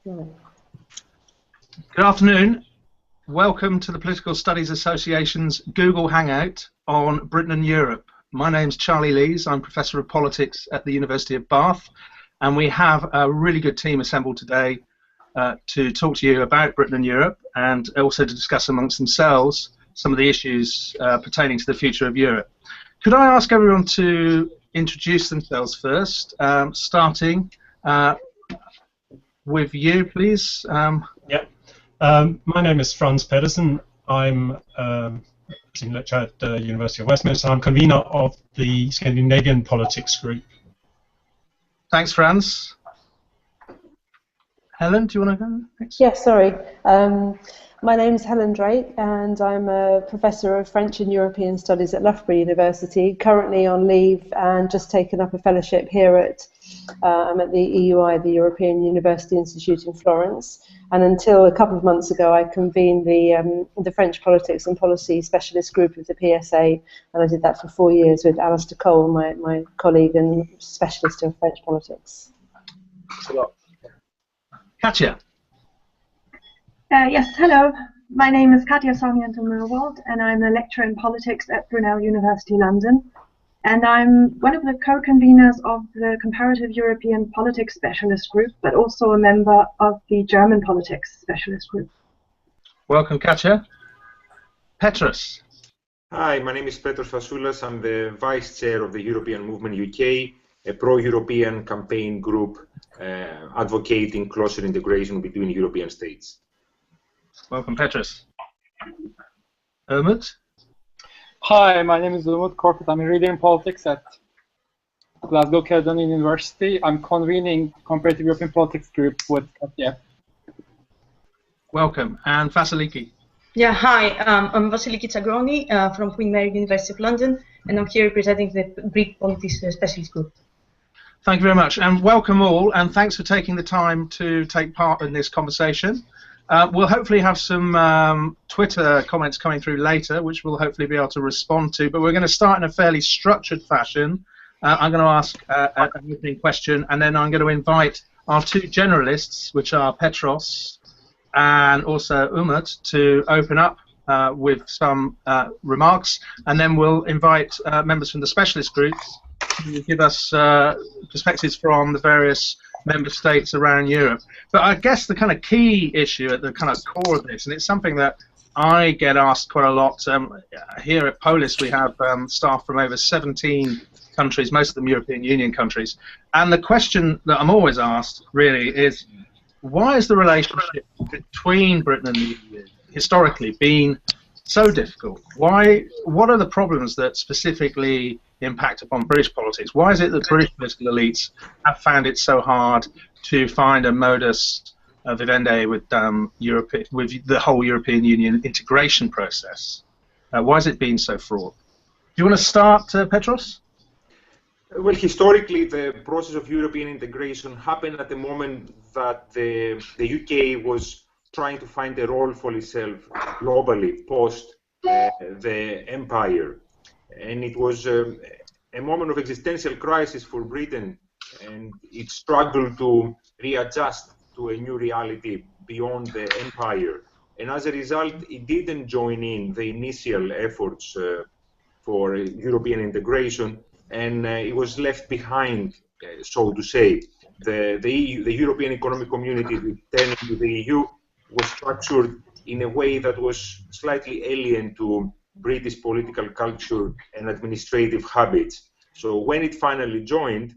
Right. Good afternoon. Welcome to the Political Studies Association's Google Hangout on Britain and Europe. My name's Charlie Lees. I'm Professor of Politics at the University of Bath, and we have a really good team assembled today to talk to you about Britain and Europe, and also to discuss amongst themselves some of the issues pertaining to the future of Europe. Could I ask everyone to introduce themselves first, starting with you, please? My name is Frans Pedersen. I'm a senior lecturer at the University of Westminster. I'm convener of the Scandinavian Politics Group. Thanks, Frans. Helen, do you want to go next? Yes, sorry. My name's Helen Drake, and I'm a Professor of French and European Studies at Loughborough University, currently on leave and just taken up a fellowship here at I'm at the EUI, the European University Institute in Florence, and until a couple of months ago I convened the French Politics and Policy Specialist Group of the PSA, and I did that for 4 years with Alistair Cole, my colleague and specialist in French politics. Thanks a lot. Katja. Yes, hello. My name is Katja Sarmiento-Mulwald, and I'm a lecturer in politics at Brunel University London. And I'm one of the co-conveners of the Comparative European Politics Specialist Group, but also a member of the German Politics Specialist Group. Welcome, Katja. Petros. Hi, my name is Petros Fasoulas. I'm the Vice Chair of the European Movement UK, a pro-European campaign group advocating closer integration between European states. Welcome, Petros. Umut. Hi, my name is Umut Korkut. I'm a reader in politics at Glasgow Caledonian University. I'm convening Comparative European Politics Group with Katja. Welcome. And Vasiliki. Yeah, hi. I'm Vasiliki Tsagroni from Queen Mary University of London, and I'm here representing the Greek Politics Specialist Group. Thank you very much, and welcome all, and thanks for taking the time to take part in this conversation. We'll hopefully have some Twitter comments coming through later, which we'll hopefully be able to respond to, but we're going to start in a fairly structured fashion. I'm going to ask an opening question, and then I'm going to invite our two generalists, which are Petros and also Umut, to open up with some remarks, and then we'll invite members from the specialist groups to give us perspectives from the various member states around Europe. But I guess the kind of key issue at the kind of core of this, and it's something that I get asked quite a lot, here at Polis we have staff from over 17 countries, most of them European Union countries, and the question that I'm always asked really is, why is the relationship between Britain and the EU historically been so difficult? What are the problems that specifically impact upon British politics? Why is it that British political elites have found it so hard to find a modus vivendi with with the whole European Union integration process? Why has it been so fraught? Do you want to start, Petros? Well, historically, the process of European integration happened at the moment that the UK was trying to find a role for itself globally post the empire. And it was a moment of existential crisis for Britain, and it struggled to readjust to a new reality beyond the empire. And as a result, it didn't join in the initial efforts for European integration, and it was left behind, so to say. The European Economic Community returning to the EU was structured in a way that was slightly alien to British political culture and administrative habits. So when it finally joined,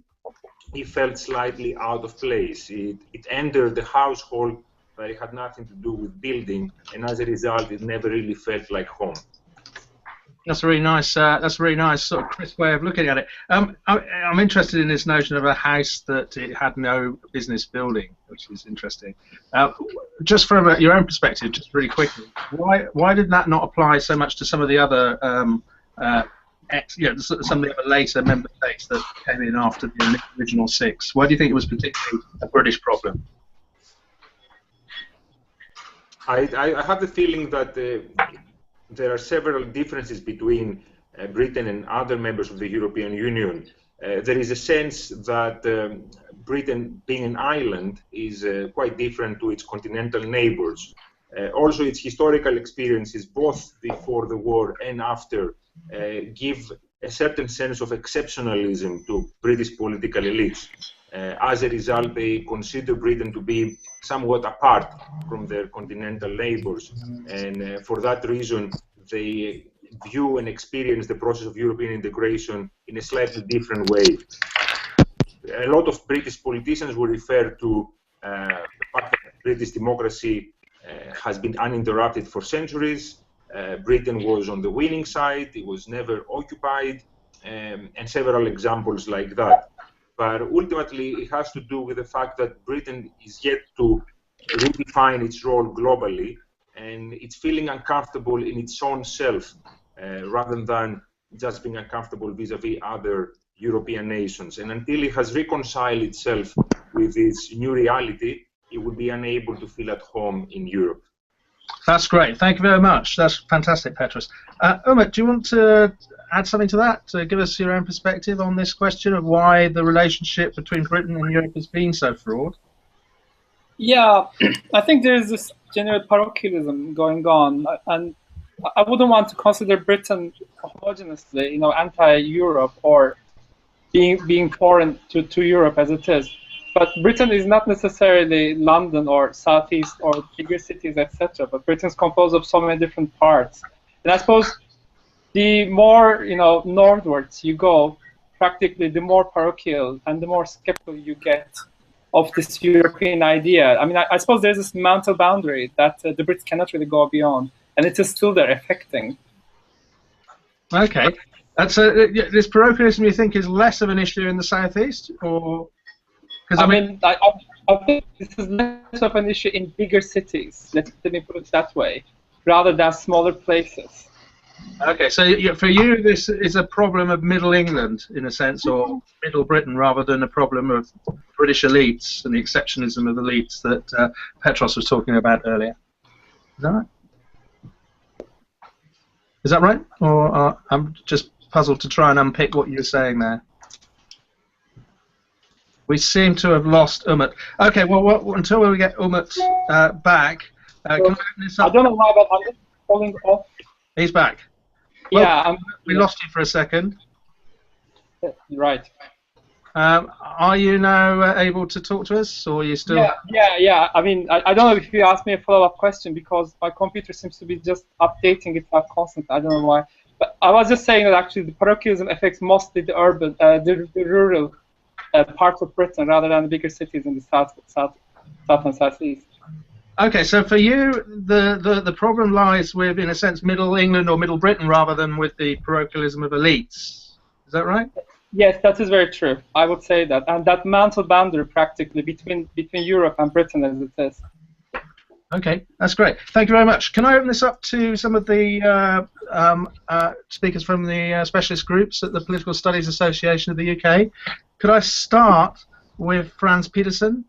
it felt slightly out of place. It entered the household, but it had nothing to do with building, and as a result, it never really felt like home. That's a really nice. That's a really nice sort of crisp way of looking at it. I'm interested in this notion of a house that it had no business building, which is interesting. Just from your own perspective, just really quickly, why did that not apply so much to some of the other, some of the other later member states that came in after the original six? Why do you think it was particularly a British problem? I have the feeling that there are several differences between Britain and other members of the European Union. There is a sense that Britain, being an island, is quite different to its continental neighbours. Also, its historical experiences, both before the war and after, give a certain sense of exceptionalism to British political elites. As a result, they consider Britain to be somewhat apart from their continental neighbours, and for that reason, they view and experience the process of European integration in a slightly different way. A lot of British politicians will refer to the fact that British democracy has been uninterrupted for centuries. Britain was on the winning side, it was never occupied, and several examples like that. But ultimately, it has to do with the fact that Britain is yet to redefine its role globally, and it's feeling uncomfortable in its own self, rather than just being uncomfortable vis-à-vis other European nations. And until it has reconciled itself with its new reality, it will be unable to feel at home in Europe. That's great. Thank you very much. That's fantastic, Petros. Umut, do you want to add something to that? To give us your own perspective on this question of why the relationship between Britain and Europe has been so fraught? Yeah, I think there is this general parochialism going on, and I wouldn't want to consider Britain homogeneously, anti-Europe or being foreign to Europe as it is. But Britain is not necessarily London or Southeast or bigger cities, etc. But Britain is composed of so many different parts. And I suppose the more northwards you go, practically the more parochial and the more skeptical you get of this European idea. I mean, I suppose there's this mental boundary that the Brits cannot really go beyond, and it is still there affecting. Okay. That's this parochialism, you think, is less of an issue in the southeast, or? I think this is less of an issue in bigger cities. Let me put it that way, rather than smaller places. Okay, so for you, this is a problem of Middle England, in a sense, or Middle Britain, rather than a problem of British elites and the exceptionalism of elites that Petros was talking about earlier. Is that right? Is that right? Or I'm just puzzled to try and unpick what you're saying there. We seem to have lost Umut. Okay, well, until we get Umut back, can I open this up? I don't know why, but I'm just falling off. He's back. Yeah, well, we lost you for a second. Right. Are you now able to talk to us, or are you still? Yeah. I mean, I don't know if you asked me a follow-up question, because my computer seems to be just updating itself constantly. I don't know why. But I was just saying that actually the parochialism affects mostly the urban, the rural parts of Britain, rather than the bigger cities in the south and southeast. Okay, so for you, the problem lies with, in a sense, Middle England or Middle Britain, rather than with the parochialism of elites. Is that right? Yes, that is very true. I would say that, and that mental boundary practically between Europe and Britain as it is. Okay, that's great. Thank you very much. Can I open this up to some of the speakers from the specialist groups at the Political Studies Association of the UK? Could I start with Frans Petersen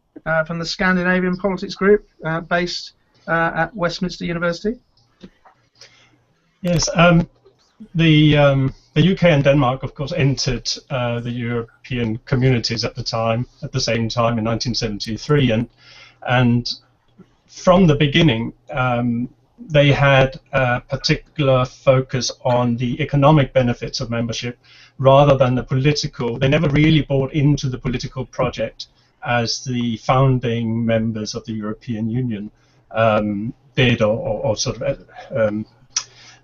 from the Scandinavian Politics Group, based at Westminster University? Yes, the UK and Denmark, of course, entered the European communities at the same time in 1973, and from the beginning, they had a particular focus on the economic benefits of membership rather than the political. They never really bought into the political project as the founding members of the European Union did, or sort of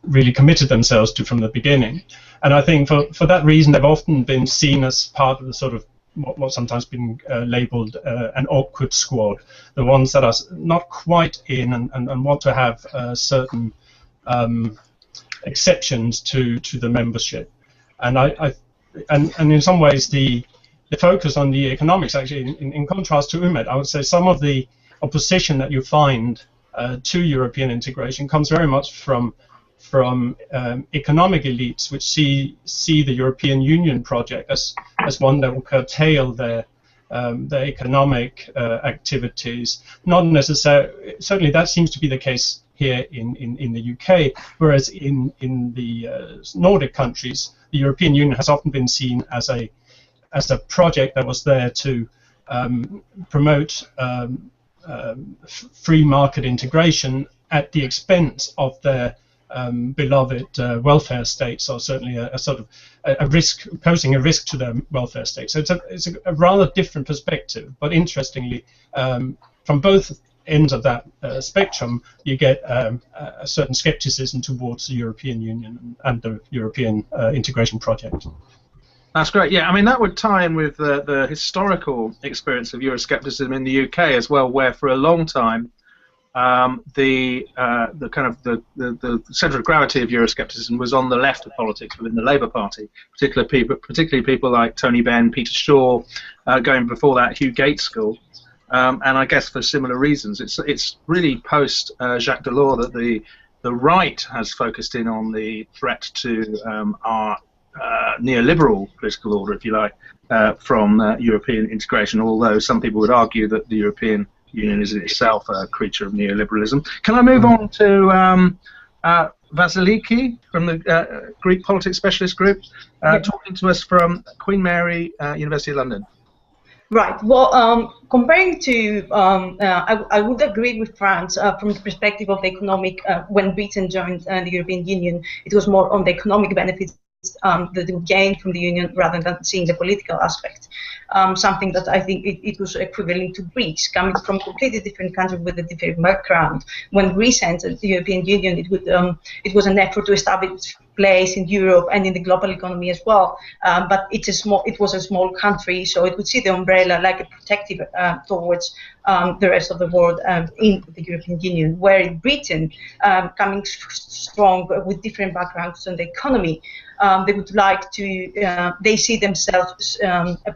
really committed themselves to from the beginning. And I think for that reason, they've often been seen as part of the sort of what's sometimes been labeled an awkward squad, the ones that are not quite in and want to have certain exceptions to the membership. And and in some ways the focus on the economics, actually, in contrast to Umut, I would say some of the opposition that you find to European integration comes very much from economic elites, which see the European Union project as one that will curtail their economic activities. Not necessarily. Certainly, that seems to be the case here in the UK, whereas in the Nordic countries, the European Union has often been seen as a project that was there to promote free market integration at the expense of their beloved welfare states, or certainly a sort of a risk, posing a risk to their welfare state. So it's a rather different perspective, but interestingly, from both ends of that spectrum, you get a certain skepticism towards the European Union and the European integration project. That's great. Yeah, I mean, that would tie in with the historical experience of Euroscepticism in the UK as well, where for a long time the centre of gravity of Euroscepticism was on the left of politics within the Labour Party, particularly people like Tony Benn, Peter Shaw, going before that Hugh Gaitskell, and I guess for similar reasons. It's really post Jacques Delors that the right has focused in on the threat to our neoliberal political order, if you like, from European integration, although some people would argue that the European Union is in itself a creature of neoliberalism. Can I move on to Vasiliki from the Greek Politics Specialist Group, talking to us from Queen Mary, University of London? Right. Well, comparing to, I would agree with France from the perspective of the economic, when Britain joined the European Union, it was more on the economic benefits that they would gain from the Union rather than seeing the political aspect. Something that I think it was equivalent to Greece, coming from completely different countries with a different background. When Greece entered the European Union, it was an effort to establish place in Europe and in the global economy as well. But it was a small country, so it would see the umbrella like a protective towards the rest of the world in the European Union. Where Britain, coming strong with different backgrounds on the economy, they would like to, they see themselves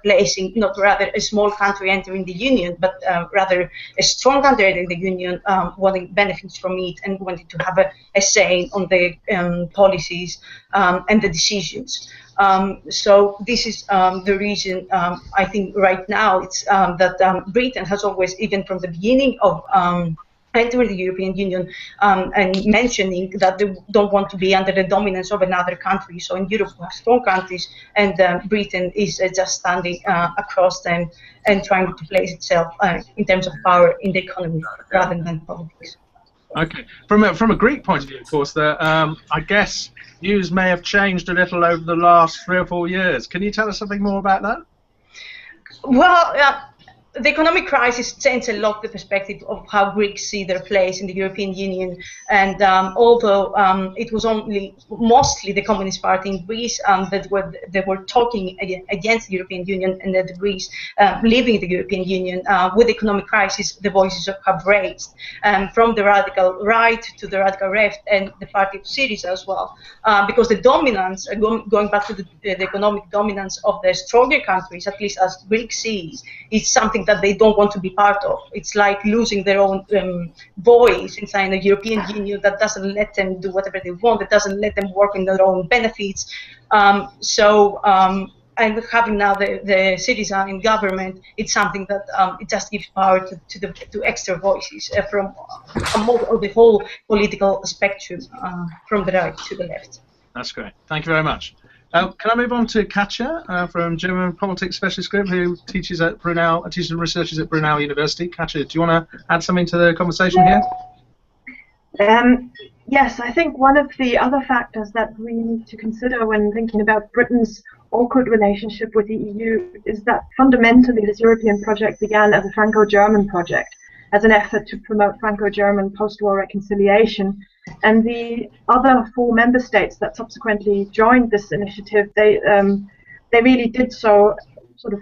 placing not rather a small country entering the Union, but rather a strong country entering the Union, wanting benefits from it and wanting to have a say on the policies and the decisions. So this is the reason I think right now it's that Britain has always, even from the beginning of entering the European Union, and mentioning that they don't want to be under the dominance of another country. So in Europe we have strong countries, and Britain is just standing across them and trying to place itself in terms of power in the economy rather than politics. Okay. From a Greek point of view, of course, I guess views may have changed a little over the last 3 or 4 years. Can you tell us something more about that? Well, the economic crisis changed a lot the perspective of how Greeks see their place in the European Union. And although it was mostly the Communist Party in Greece that were talking against the European Union, and that Greece leaving the European Union, with the economic crisis, the voices have raised from the radical right to the radical left and the party of Syriza as well. Because the dominance, going back to the economic dominance of the stronger countries, at least as Greeks see, is something that they don't want to be part of. It's like losing their own voice inside the European Union that doesn't let them do whatever they want, that doesn't let them work in their own benefits. And having now the Syriza in government, it's something that it just gives power to extra voices from the whole political spectrum, from the right to the left. That's great. Thank you very much. Can I move on to Katja from German Politics Specialist Group, who teaches at Brunel, teaches and researches at Brunel University. Katja, do you want to add something to the conversation here? Yes, I think one of the other factors that we need to consider when thinking about Britain's awkward relationship with the EU is that fundamentally this European project began as a Franco-German project, as an effort to promote Franco-German post-war reconciliation. And the other 4 member states that subsequently joined this initiative, they really did so sort of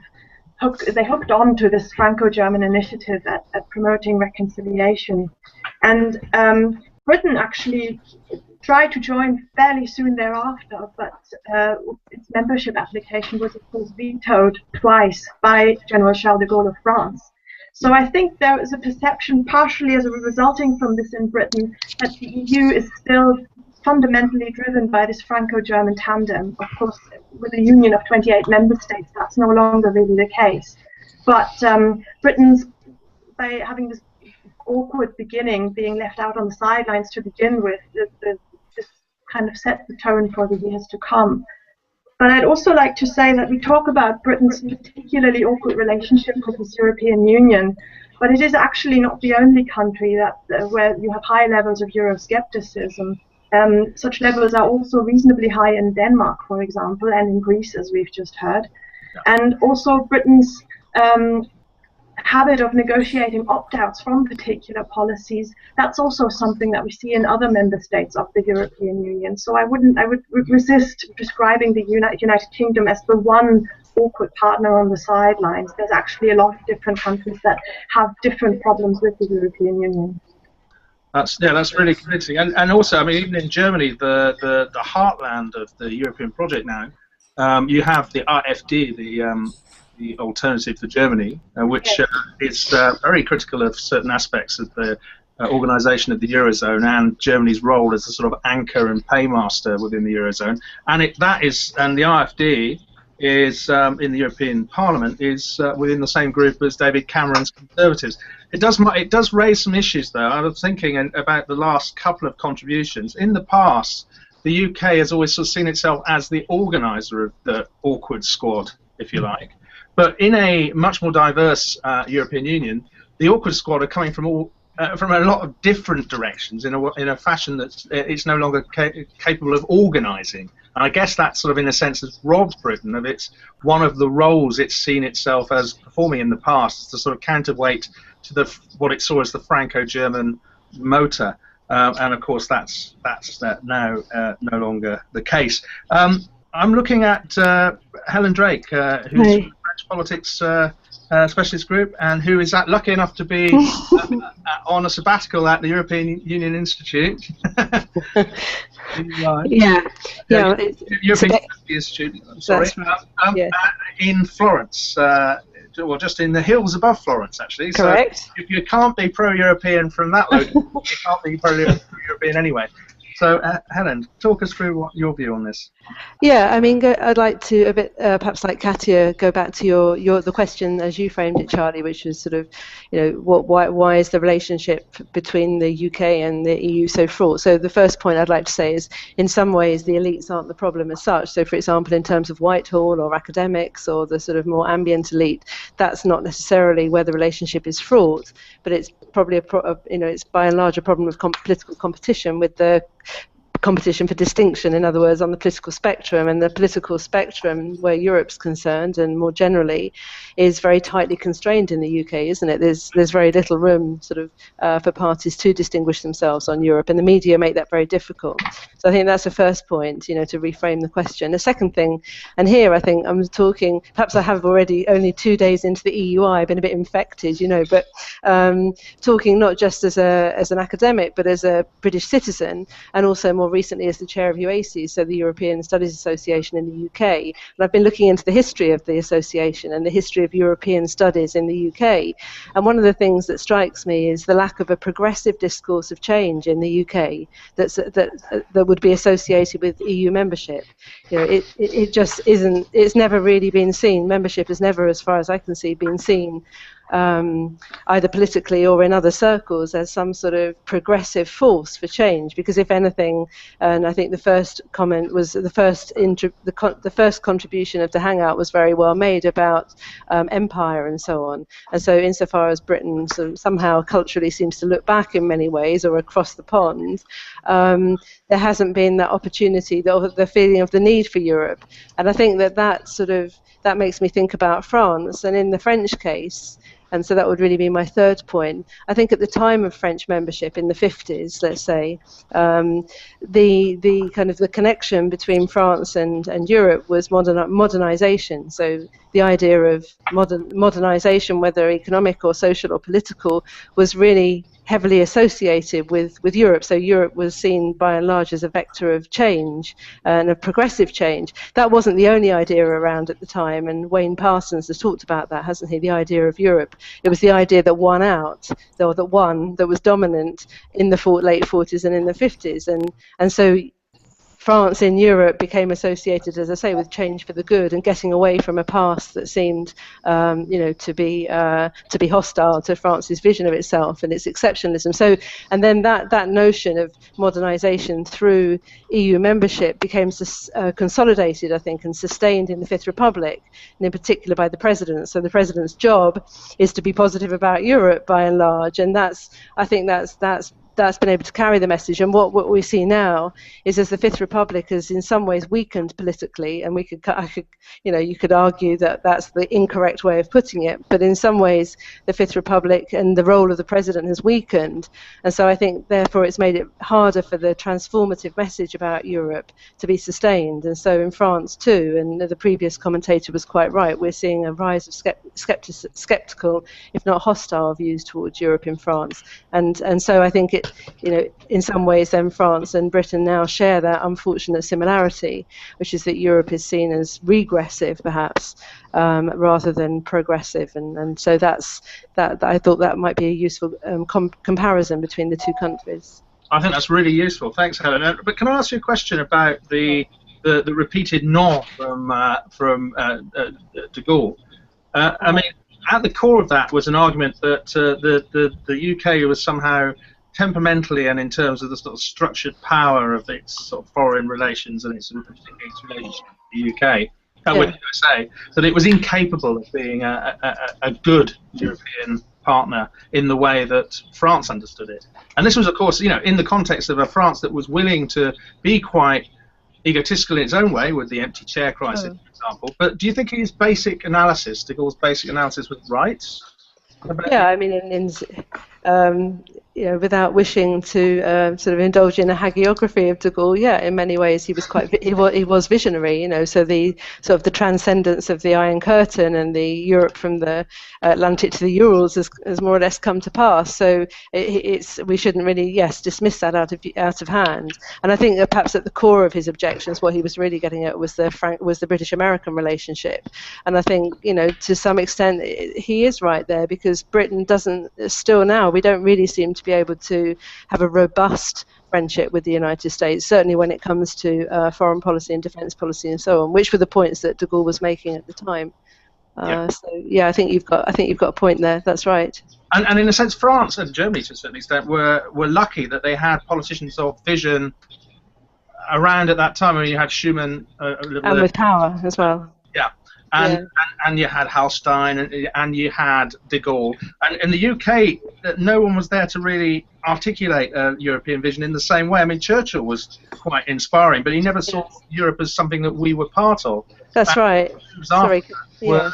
hooked on to this Franco-German initiative at promoting reconciliation. And Britain actually tried to join fairly soon thereafter, but its membership application was of course vetoed twice by General Charles de Gaulle of France. So I think there is a perception, partially as a resulting from this in Britain, that the EU is still fundamentally driven by this Franco-German tandem. Of course, with a union of 28 member states, that's no longer really the case. But Britain's, by having this awkward beginning, being left out on the sidelines to begin with, this kind of sets the tone for the years to come. But I'd also like to say that we talk about Britain's particularly awkward relationship with the European Union, but it is actually not the only country that where you have high levels of Euroscepticism. Such levels are also reasonably high in Denmark, for example, and in Greece, as we've just heard. And also Britain's habit of negotiating opt-outs from particular policies, that's also something that we see in other member states of the European Union. So I would resist describing the United Kingdom as the one awkward partner on the sidelines. There's actually a lot of different countries that have different problems with the European Union. That's really convincing. And also, I mean, even in Germany, the heartland of the European project now, you have the AfD, the Alternative for Germany, which is very critical of certain aspects of the organisation of the Eurozone and Germany's role as a sort of anchor and paymaster within the Eurozone. And the AfD is in the European Parliament is within the same group as David Cameron's Conservatives. It does raise some issues, though. I was thinking about the last couple of contributions. In the past, the UK has always sort of seen itself as the organiser of the awkward squad, if you like. But in a much more diverse European Union, the awkward squad are coming from a lot of different directions in a fashion that it's no longer capable of organising. And I guess that sort of, in a sense, has robbed Britain of one of the roles it's seen itself as performing in the past, the sort of counterweight to what it saw as the Franco-German motor. And of course, that's now no longer the case. I'm looking at Helen Drake, who's from the French Politics Specialist Group, and who is lucky enough to be on a sabbatical at the European Union Institute. European Institute. Sorry, in Florence. Well, just in the hills above Florence, actually. Correct. So you can't be pro-European from that location. You can't be pro-European anyway. So, Helen, talk us through your view on this. Yeah, I mean, I'd like to a bit, perhaps like Katja, go back to the question as you framed it, Charlie, which was sort of, why is the relationship between the UK and the EU so fraught? So the first point I'd like to say is, in some ways, the elites aren't the problem as such. So, for example, in terms of Whitehall or academics or the sort of more ambient elite, that's not necessarily where the relationship is fraught, but it's probably it's by and large a problem of political competition with the competition for distinction, in other words, on the political spectrum. And the political spectrum, where Europe's concerned, and more generally, is very tightly constrained in the UK, isn't it? There's very little room, sort of, for parties to distinguish themselves on Europe, and the media make that very difficult. So I think that's the first point, to reframe the question. The second thing, and here I think I'm talking, perhaps I have already only 2 days into the EUI, been a bit infected, but talking not just as an academic, but as a British citizen, and also more recently as the chair of UASI, so the European Studies Association in the UK. And I've been looking into the history of the association and the history of European studies in the UK. And one of the things that strikes me is the lack of a progressive discourse of change in the UK that would be associated with EU membership. It just isn't. It's never really been seen. Membership has never, as far as I can see, been seen either politically or in other circles as some sort of progressive force for change. Because if anything, and I think the first comment was the first contribution of the Hangout was very well made about empire and so on. And so insofar as Britain somehow culturally seems to look back in many ways or across the pond, there hasn't been that opportunity, the feeling of the need for Europe. And I think that makes me think about France. And in the French case, and so that would really be my third point, I think at the time of French membership in the 50s, let's say, the kind of the connection between France and Europe was modernization. So the idea of modernization, whether economic or social or political, was really heavily associated with Europe. So Europe was seen by and large as a vector of change and of progressive change. That wasn't the only idea around at the time, and Wayne Parsons has talked about that, hasn't he? The idea of Europe. It was the idea that won out, or that was dominant in the late 40s and in the 50s. And so France in Europe became associated, as I say, with change for the good and getting away from a past that seemed, to be hostile to France's vision of itself and its exceptionalism. So, and then that notion of modernisation through EU membership became consolidated, I think, and sustained in the Fifth Republic, and in particular by the president. So the president's job is to be positive about Europe by and large, and I think that's been able to carry the message. And what we see now is, as the Fifth Republic has in some ways weakened politically, and you could argue that that's the incorrect way of putting it, but in some ways the Fifth Republic and the role of the president has weakened, and so I think therefore it's made it harder for the transformative message about Europe to be sustained. And so in France too, and the previous commentator was quite right, we're seeing a rise of skeptical, if not hostile, views towards Europe in France, and so I think in some ways then France and Britain now share that unfortunate similarity, which is that Europe is seen as regressive perhaps rather than progressive, and so that I thought that might be a useful comparison between the two countries. I think that's really useful. Thanks, Helen. But can I ask you a question about the repeated no from de Gaulle? I mean, at the core of that was an argument that the UK was somehow temperamentally and in terms of the sort of structured power of its sort of foreign relations and its relationship with the UK, with the USA, that it was incapable of being a good European partner in the way that France understood it. And this was, of course, in the context of a France that was willing to be quite egotistical in its own way with the empty chair crisis, for example. But do you think his basic analysis, de Gaulle's basic analysis, was right? Yeah, I mean, without wishing to sort of indulge in a hagiography of de Gaulle, in many ways he was he was visionary. So the sort of the transcendence of the Iron Curtain and the Europe from the Atlantic to the Urals has more or less come to pass. So we shouldn't really dismiss that out of hand. And I think that perhaps at the core of his objections, what he was really getting at was the British-American relationship. And I think to some extent he is right there, because Britain doesn't still now we don't really seem to be able to have a robust friendship with the United States, certainly when it comes to foreign policy and defence policy and so on, which were the points that de Gaulle was making at the time. I think you've got a point there. That's right. And in a sense, France and Germany, to a certain extent, were lucky that they had politicians of vision around at that time. I mean, you had Schuman and with power as well. And you had Hallstein and you had de Gaulle. And in the UK, no one was there to really articulate a European vision in the same way. I mean, Churchill was quite inspiring, but he never saw Europe as something that we were part of. That's right. Sorry. Were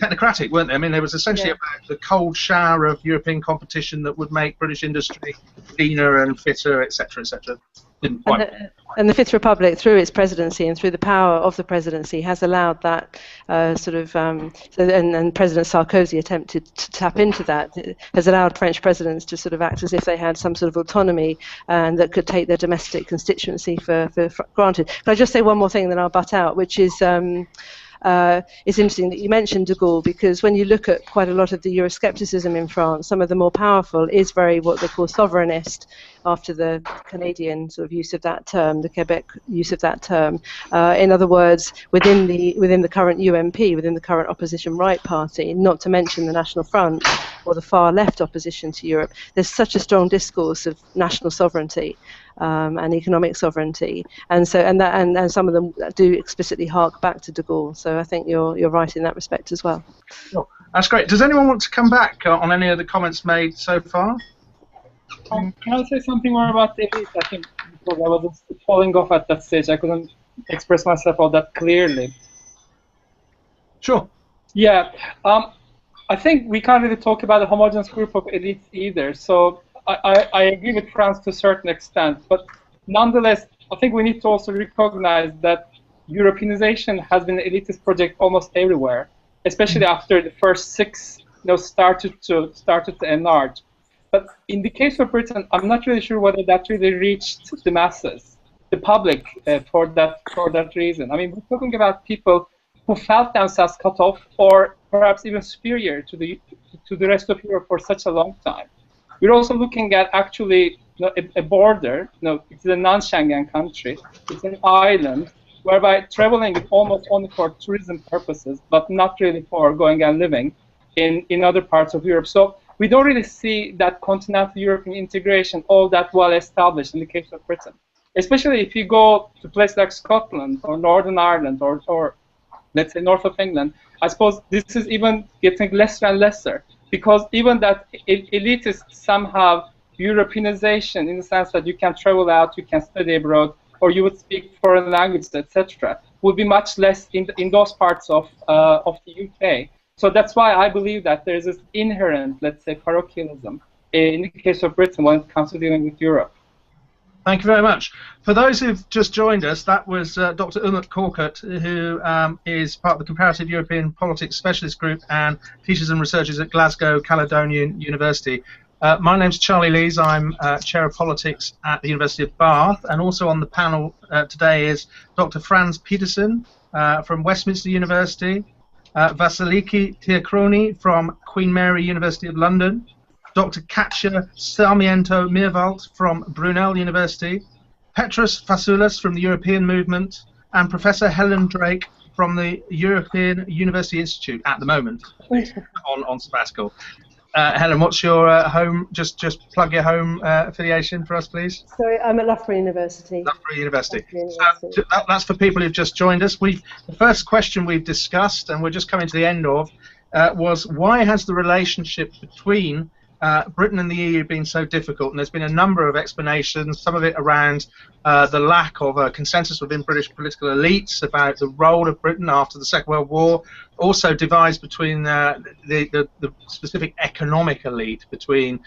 technocratic, weren't they? I mean, there was essentially about the cold shower of European competition that would make British industry leaner and fitter, etc., etc. And the Fifth Republic, through its presidency and through the power of the presidency, has allowed that and President Sarkozy attempted to tap into that. It has allowed French presidents to sort of act as if they had some sort of autonomy and that could take their domestic constituency for granted. Can I just say one more thing, then I'll butt out, which is it's interesting that you mentioned de Gaulle, because when you look at quite a lot of the Euroscepticism in France, some of the more powerful is very what they call sovereignist, after the Canadian sort of use of that term, the Quebec use of that term. In other words, within the current UMP, within the current opposition right party, not to mention the National Front or the far left opposition to Europe, there's such a strong discourse of national sovereignty and economic sovereignty, and some of them do explicitly hark back to de Gaulle. So I think you're right in that respect as well. Sure. That's great. Does anyone want to come back on any of the comments made so far? Can I say something more about the elite? I think because I was falling off at that stage, I couldn't express myself all that clearly. Sure. Yeah. I think we can't really talk about a homogeneous group of elites either. So I agree with France to a certain extent, but nonetheless, I think we need to also recognize that Europeanization has been an elitist project almost everywhere, especially after the first six started to enlarge. But in the case of Britain, I'm not really sure whether that really reached the masses, the public, for that reason. I mean, we're talking about people who felt themselves cut off, or perhaps even superior to the rest of Europe for such a long time. we're also looking at actually a border. It's a non-Schengen country. It's an island whereby traveling is almost only for tourism purposes, but not really for going and living in other parts of Europe. So we don't really see that continental European integration all that well established in the case of Britain. Especially if you go to places like Scotland or Northern Ireland or let's say north of England, I suppose this is even getting lesser and lesser, because even that elitist somehow Europeanization, in the sense that you can travel out, you can study abroad, or you would speak foreign languages, etc., would be much less in those parts of the UK. So that's why I believe that there's this inherent, let's say, parochialism in the case of Britain when it comes to dealing with Europe. Thank you very much. For those who've just joined us, that was Dr. Umut Korkut, who is part of the Comparative European Politics Specialist Group and teaches and researches at Glasgow Caledonian University. My name's Charlie Lees. I'm Chair of Politics at the University of Bath, and also on the panel today is Dr. Franz Petersen from Westminster University, Vasiliki Tiacroni from Queen Mary University of London, Dr. Katja Sarmiento-Meerwald from Brunel University, Petros Fasoulas from the European Movement, and Professor Helen Drake from the European University Institute at the moment on sabbatical. Helen, what's your home? Just plug your home affiliation for us, please. Sorry, I'm at Loughborough University. Loughborough University. So that's for people who've just joined us. The first question we've discussed, and we're just coming to the end of, was why has the relationship between Britain and the EU been so difficult? And there's been a number of explanations, some of it around the lack of a consensus within British political elites about the role of Britain after the Second World War, also divides between the specific economic elite, between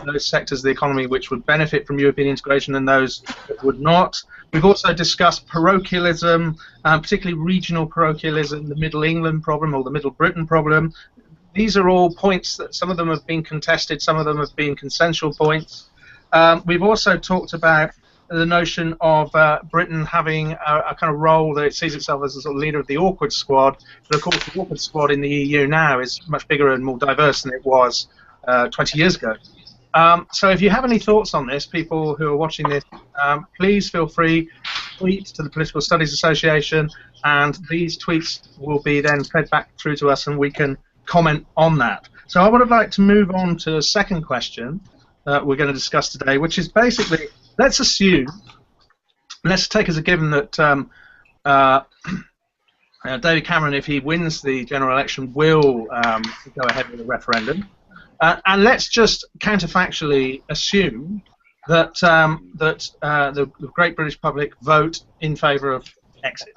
those sectors of the economy which would benefit from European integration and those that would not. We've also discussed parochialism, particularly regional parochialism, the Middle England problem or the Middle Britain problem. These are all points that some of them have been contested, some of them have been consensual points. We've also talked about the notion of Britain having a kind of role that it sees itself as a sort of leader of the awkward squad, but of course the awkward squad in the EU now is much bigger and more diverse than it was 20 years ago. So if you have any thoughts on this, people who are watching this, please feel free to tweet to the Political Studies Association, and these tweets will be then fed back through to us and we can comment on that. So I would like to move on to a second question that we're going to discuss today, which is basically, let's take as a given that David Cameron, if he wins the general election, will go ahead with a referendum. And let's just counterfactually assume that the great British public vote in favour of exit.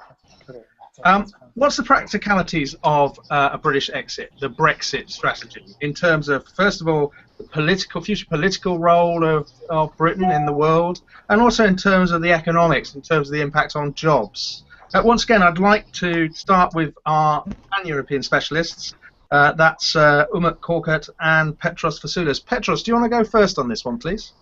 What's the practicalities of a British exit, the Brexit strategy, in terms of, first of all, the future political role of Britain in the world, and also in terms of the economics, in terms of the impact on jobs? Once again, I'd like to start with our pan-European specialists. That's Umut Korkut and Petros Fasoulas. Petros, do you want to go first on this one, please?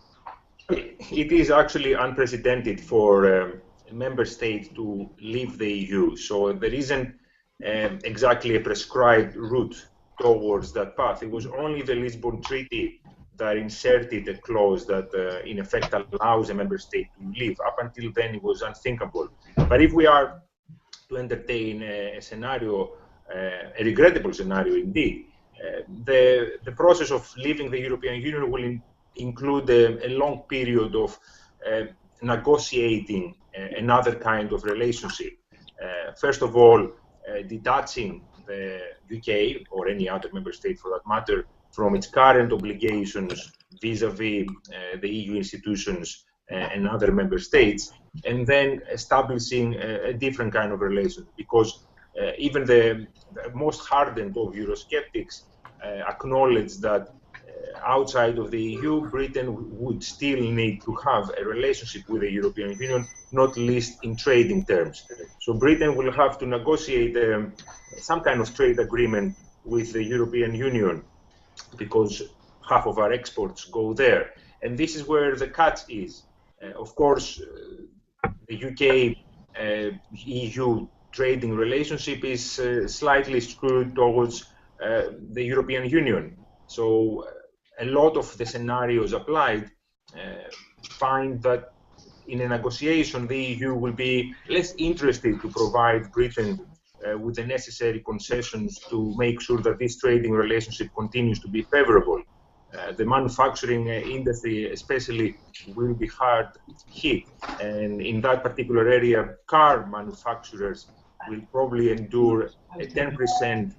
It is actually unprecedented for member states to leave the EU, so there isn't exactly a prescribed route towards that path. It was only the Lisbon Treaty that inserted a clause that in effect allows a member state to leave. Up until then it was unthinkable. But if we are to entertain a scenario, a regrettable scenario indeed, the process of leaving the European Union will include a long period of negotiating another kind of relationship. First of all, detaching the UK, or any other member state for that matter, from its current obligations vis-à-vis the EU institutions and other member states, and then establishing a different kind of relation, because even the most hardened of Eurosceptics acknowledge that outside of the EU, Britain would still need to have a relationship with the European Union, not least in trading terms. So Britain will have to negotiate some kind of trade agreement with the European Union, because half of our exports go there. And this is where the catch is. Of course, the UK-EU trading relationship is slightly skewed towards the European Union. So a lot of the scenarios applied find that in a negotiation, the EU will be less interested to provide Britain with the necessary concessions to make sure that this trading relationship continues to be favorable. The manufacturing industry especially will be hard hit, and in that particular area, car manufacturers will probably endure a 10%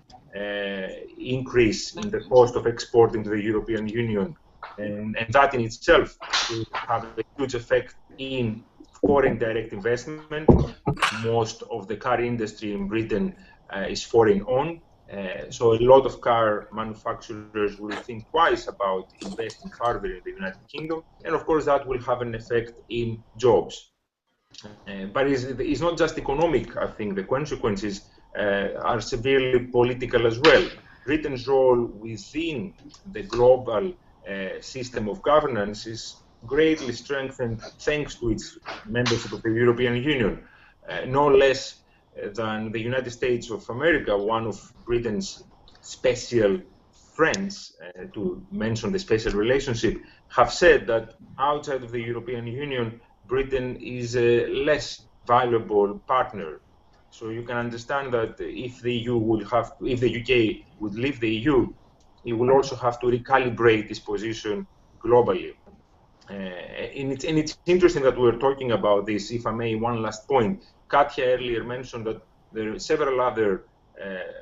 increase in the cost of exporting to the European Union, and that in itself will have a huge effect in foreign direct investment. Most of the car industry in Britain is foreign-owned, so a lot of car manufacturers will think twice about investing further in the United Kingdom, and of course that will have an effect in jobs. But it's not just economic. I think the consequences are severely political as well. Britain's role within the global system of governance is greatly strengthened thanks to its membership of the European Union. No less than the United States of America, one of Britain's special friends, to mention the special relationship, have said that outside of the European Union, Britain is a less valuable partner. So you can understand that if the EU would have, if the UK would leave the EU, it will also have to recalibrate its position globally. And it's interesting that we're talking about this. If I may, one last point. Katja earlier mentioned that there are several other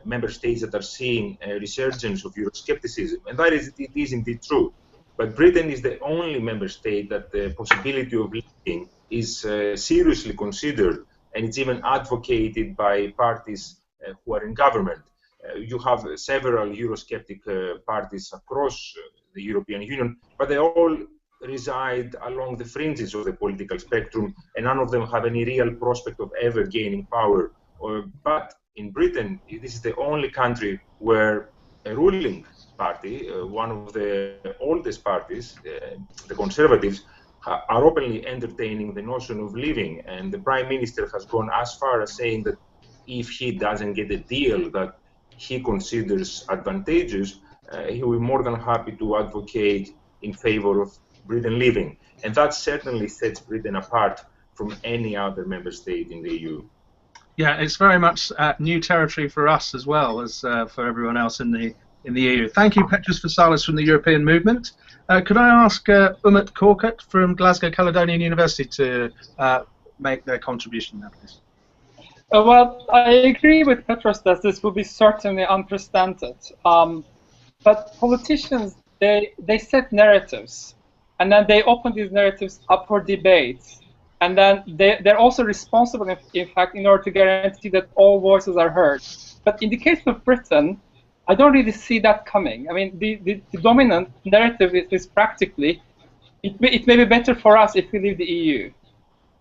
member states that are seeing a resurgence of Euroscepticism, and that is, it is indeed true. But Britain is the only member state that the possibility of leaving is seriously considered, and it's even advocated by parties who are in government. You have several Eurosceptic parties across the European Union, but they all reside along the fringes of the political spectrum, and none of them have any real prospect of ever gaining power. But in Britain, this is the only country where a ruling party, one of the oldest parties, the Conservatives, are openly entertaining the notion of leaving, and the Prime Minister has gone as far as saying that if he doesn't get a deal that he considers advantageous, he will be more than happy to advocate in favor of Britain leaving. And that certainly sets Britain apart from any other member state in the EU. Yeah, it's very much new territory for us as well as for everyone else in the EU. Thank you, Petros Vassoulis from the European Movement. Could I ask Umut Korkut from Glasgow Caledonian University to make their contribution now, please? Well, I agree with Petros that this will be certainly unprecedented. But politicians, they set narratives, and then they open these narratives up for debate. And then they're also responsible, in fact, in order to guarantee that all voices are heard. But in the case of Britain, I don't really see that coming. I mean, the dominant narrative is practically, it may be better for us if we leave the EU.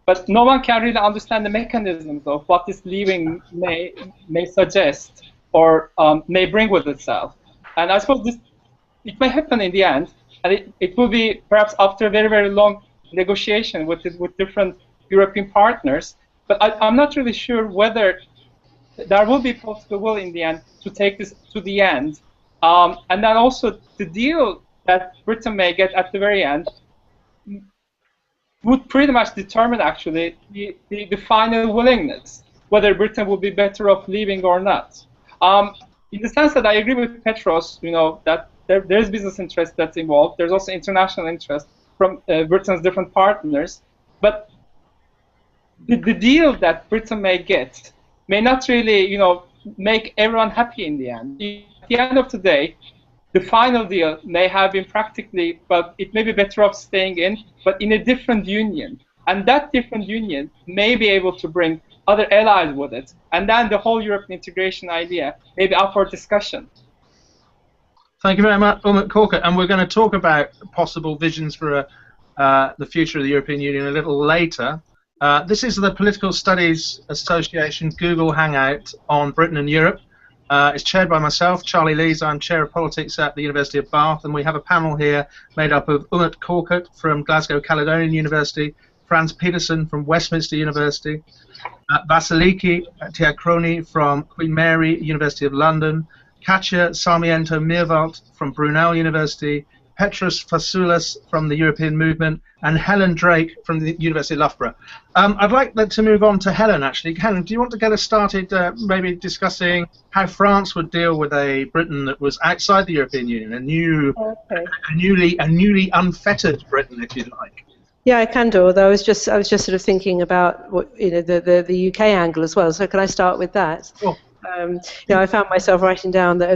But no one can really understand the mechanisms of what this leaving may suggest or may bring with itself. And I suppose it may happen in the end, and it will be perhaps after a very, very long negotiation with different European partners. But I'm not really sure whether there will be political will in the end to take this to the end. And then also the deal that Britain may get at the very end would pretty much determine actually the final willingness, whether Britain will be better off leaving or not. In the sense that I agree with Petros, that there's business interest that's involved. There's also international interest from Britain's different partners. But the deal that Britain may get may not really, make everyone happy in the end. At the end of the day, the final deal may have been practically, but it may be better off staying in, but in a different union. And that different union may be able to bring other allies with it. And then the whole European integration idea may be up for discussion. Thank you very much, Umut Korkut. And we're going to talk about possible visions for the future of the European Union a little later. This is the Political Studies Association Google Hangout on Britain and Europe. It's chaired by myself, Charlie Lees. I'm Chair of Politics at the University of Bath, and we have a panel here made up of Umut Korkut from Glasgow Caledonian University, Franz Peterson from Westminster University, Vasiliki Diachroni from Queen Mary University of London, Katja Sarmiento Meerwald from Brunel University, Petros Fasoulas from the European Movement, and Helen Drake from the University of Loughborough. I'd like to move on to Helen, actually. Helen, do you want to get us started maybe discussing how France would deal with a Britain that was outside the European Union, a newly unfettered Britain, if you like? Yeah, I can do. Although I was just sort of thinking about what, the UK angle as well. So can I start with that? Sure. I found myself writing down that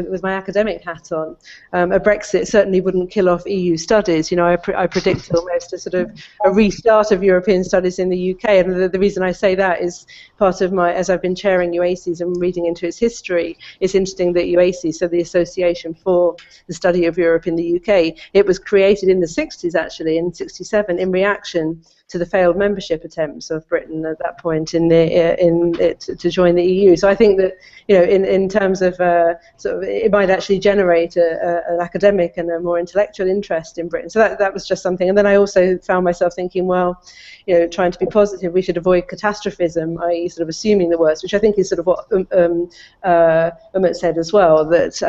with my academic hat on, a Brexit certainly wouldn't kill off EU studies. I predict almost a sort of a restart of European studies in the UK, and the reason I say that is part of as I've been chairing UASIS and reading into its history. It's interesting that UASIS, so the Association for the Study of Europe in the UK, it was created in the 60s, actually, in 67, in reaction to the failed membership attempts of Britain at that point to join the EU. So I think that in terms of sort of, it might actually generate an academic and a more intellectual interest in Britain. So that was just something. And then I also found myself thinking, well, trying to be positive, we should avoid catastrophism, i.e. sort of assuming the worst, which I think is sort of what Umut said as well, that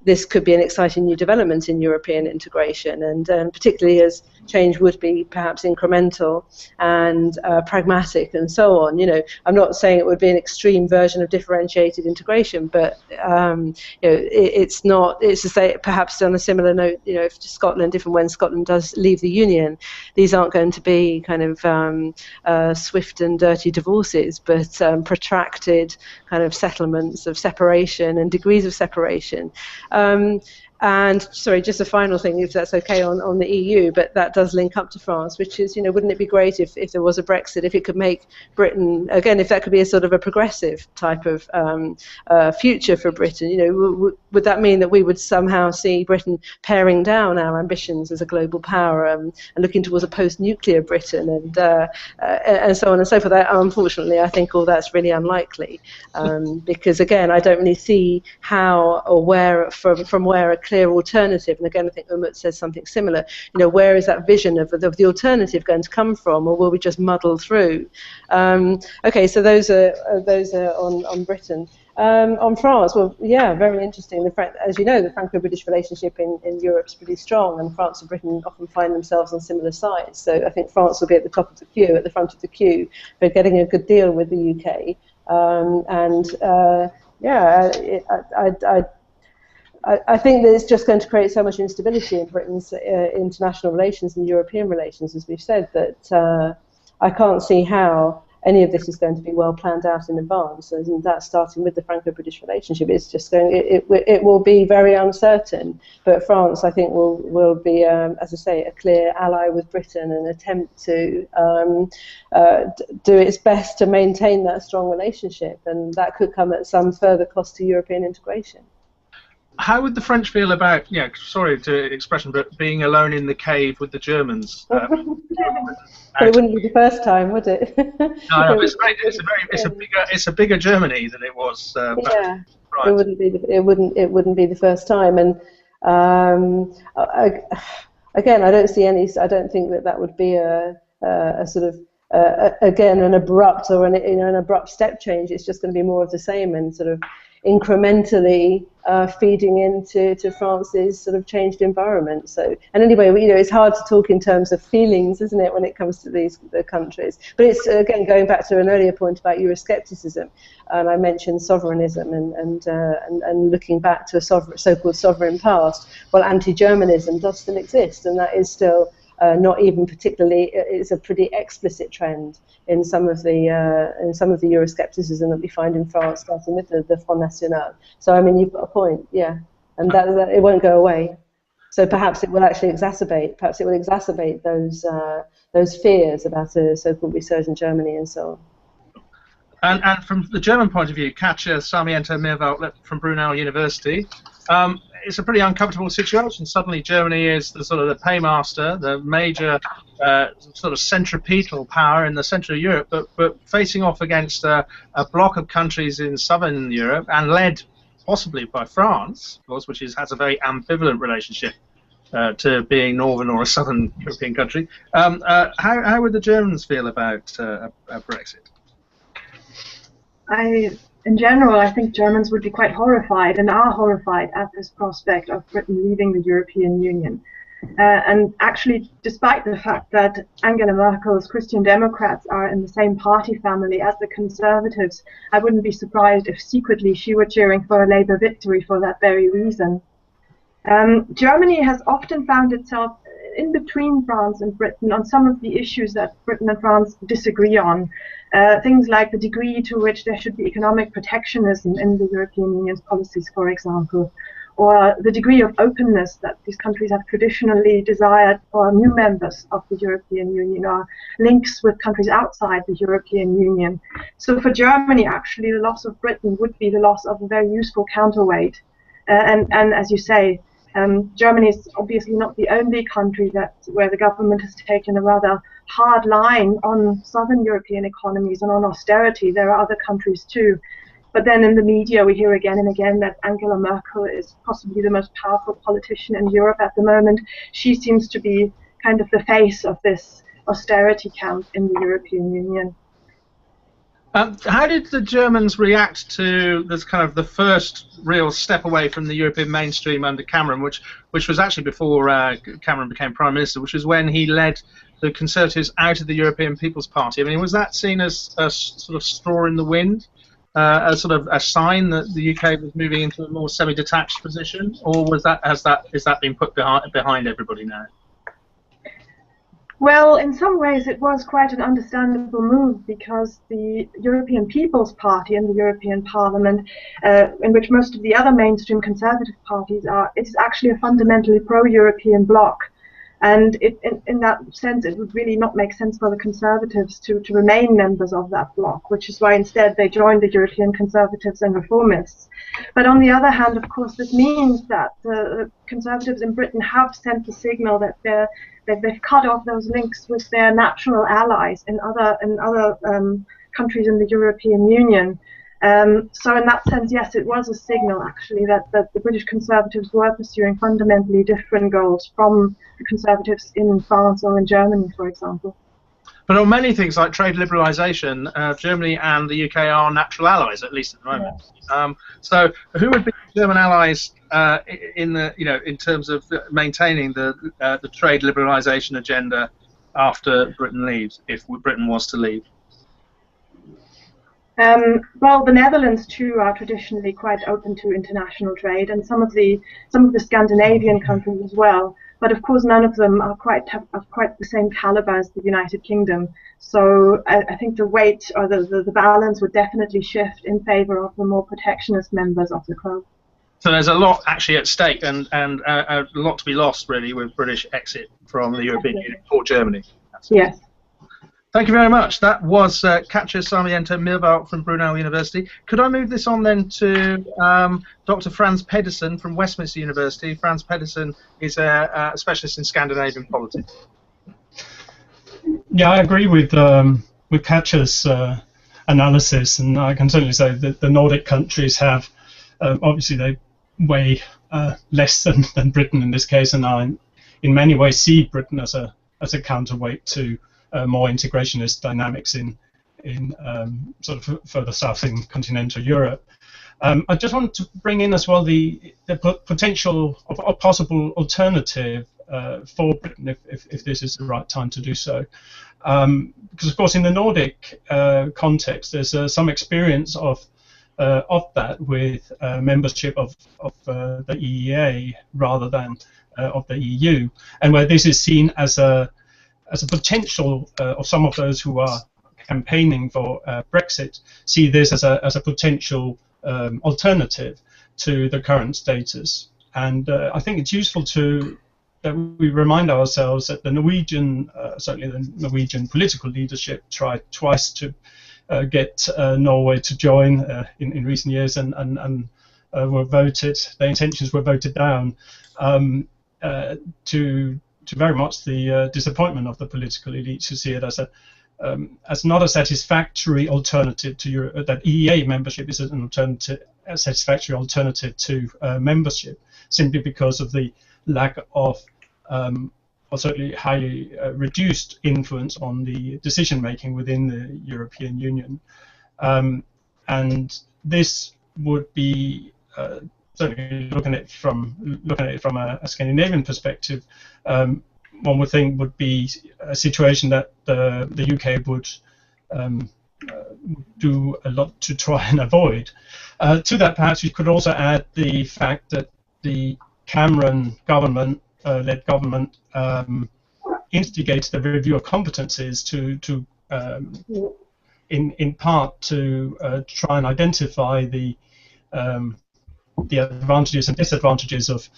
this could be an exciting new development in European integration, and particularly as change would be perhaps incremental and pragmatic and so on. I'm not saying it would be an extreme version of differentiated integration, but it's not. It's to say, perhaps on a similar note, if Scotland, if and when Scotland does leave the Union, these aren't going to be kind of swift and dirty divorces, but protracted kind of settlements of separation and degrees of separation. And sorry, just a final thing, if that's okay, on the EU, but that does link up to France, which is, wouldn't it be great if there was a Brexit, if it could make Britain, again, if that could be a sort of a progressive type of future for Britain, would that mean that we would somehow see Britain paring down our ambitions as a global power and looking towards a post-nuclear Britain and so on and so forth? Unfortunately, I think all that's really unlikely because, again, I don't really see how or where, from where a clear alternative, and again I think Umut says something similar, where is that vision of the alternative going to come from, or will we just muddle through? Okay, so those are on Britain. On France, well, yeah, very interesting. As you know, the Franco-British relationship in Europe is pretty strong, and France and Britain often find themselves on similar sides. So I think France will be at the top of the queue, at the front of the queue, for getting a good deal with the UK. I think that it's just going to create so much instability in Britain's international relations and European relations, as we've said, that I can't see how any of this is going to be well planned out in advance. And that's starting with the Franco-British relationship. It's just it will be very uncertain. But France, I think, will be, as I say, a clear ally with Britain and attempt to do its best to maintain that strong relationship. And that could come at some further cost to European integration. How would the French feel about, sorry to expression, but being alone in the cave with the Germans? But it wouldn't be the first time, would it? No, it's a bigger Germany than it was. Yeah, right. It wouldn't be the first time, and again, I don't think that would be a sort of again an abrupt or an abrupt step change. It's just going to be more of the same and sort of incrementally feeding into France's sort of changed environment. So, and anyway, it's hard to talk in terms of feelings, isn't it, when it comes to the countries? But it's again going back to an earlier point about Euroscepticism, and I mentioned sovereignism and looking back to a so-called sovereign past. Well, anti-Germanism does still exist, and that is still not even particularly. It's a pretty explicit trend in some of the Euroscepticism that we find in France, starting with the Front National. So I mean, you've got a point, yeah, and that it won't go away. So perhaps it will actually exacerbate. Perhaps it will exacerbate those fears about a so-called resurgent Germany and so on. And from the German point of view, Katja Sarmiento-Meerwald from Brunel University. It's a pretty uncomfortable situation. Suddenly Germany is the sort of the paymaster, the major sort of centripetal power in the centre of Europe, but facing off against a block of countries in southern Europe and led possibly by France, of course, which has a very ambivalent relationship to being northern or a southern European country. How would the Germans feel about Brexit? in general, I think Germans would be quite horrified and are horrified at this prospect of Britain leaving the European Union. And actually, despite the fact that Angela Merkel's Christian Democrats are in the same party family as the Conservatives, I wouldn't be surprised if secretly she were cheering for a Labour victory for that very reason. Germany has often found itself in between France and Britain on some of the issues that Britain and France disagree on. Things like the degree to which there should be economic protectionism in the European Union's policies, for example, or the degree of openness that these countries have traditionally desired for new members of the European Union, or links with countries outside the European Union. So for Germany, actually, the loss of Britain would be the loss of a very useful counterweight. And as you say, Germany is obviously not the only country where the government has taken a rather hard line on southern European economies and on austerity. There are other countries too. But then in the media, we hear again and again that Angela Merkel is possibly the most powerful politician in Europe at the moment. She seems to be kind of the face of this austerity camp in the European Union. How did the Germans react to this kind of the first real step away from the European mainstream under Cameron, which was actually before Cameron became Prime Minister, which was when he led the Conservatives out of the European People's Party? I mean, was that seen as a sort of straw in the wind? As sort of a sign that the UK was moving into a more semi-detached position, or is that been put behind everybody now? Well, in some ways it was quite an understandable move, because the European People's Party and the European Parliament, in which most of the other mainstream conservative parties are, it is actually a fundamentally pro-European bloc. And in that sense, it would really not make sense for the Conservatives to remain members of that bloc, which is why instead they joined the European Conservatives and Reformists. But on the other hand, of course, this means that the Conservatives in Britain have sent the signal that they've cut off those links with their natural allies in other countries in the European Union. So in that sense, yes, it was a signal, actually, that the British Conservatives were pursuing fundamentally different goals from the Conservatives in France or in Germany, for example. But on many things like trade liberalisation, Germany and the UK are natural allies, at least at the moment. Yes. So who would be German allies in terms of maintaining the trade liberalisation agenda after Britain leaves, if Britain was to leave? Well, the Netherlands too are traditionally quite open to international trade, and some of the Scandinavian countries as well. But of course, none of them are quite the same caliber as the United Kingdom. So I think the weight or the balance would definitely shift in favour of the more protectionist members of the club. So there's a lot actually at stake, and a lot to be lost really with British exit from the European Union for Germany. Yes. Thank you very much. That was Katja Sarmiento Mirwalt from Brunel University. Could I move this on then to Dr. Frans Pedersen from Westminster University? Frans Pedersen is a specialist in Scandinavian politics. Yeah, I agree with Katja's analysis, and I can certainly say that the Nordic countries have, obviously they weigh less than Britain in this case, and I in many ways see Britain as a counterweight to more integrationist dynamics in sort of further south in continental Europe. I just wanted to bring in as well the potential of a possible alternative for Britain if this is the right time to do so. Because of course in the Nordic context there's some experience of that with membership of the EEA rather than of the EU, and where this is seen as a potential of some of those who are campaigning for Brexit see this as a potential alternative to the current status. And I think it's useful that we remind ourselves that the Norwegian, certainly the Norwegian political leadership tried twice to get Norway to join in recent years, and were voted. Their intentions were voted down to very much the disappointment of the political elites, who see it as not a satisfactory alternative to Europe. That EEA membership is a satisfactory alternative to membership, simply because of the lack of or certainly highly reduced influence on the decision making within the European Union. And this would be certainly looking at it from a Scandinavian perspective. One would think would be a situation that the UK would do a lot to try and avoid. To that, perhaps you could also add the fact that the Cameron government, led government, instigated the review of competencies in part to try and identify the advantages and disadvantages of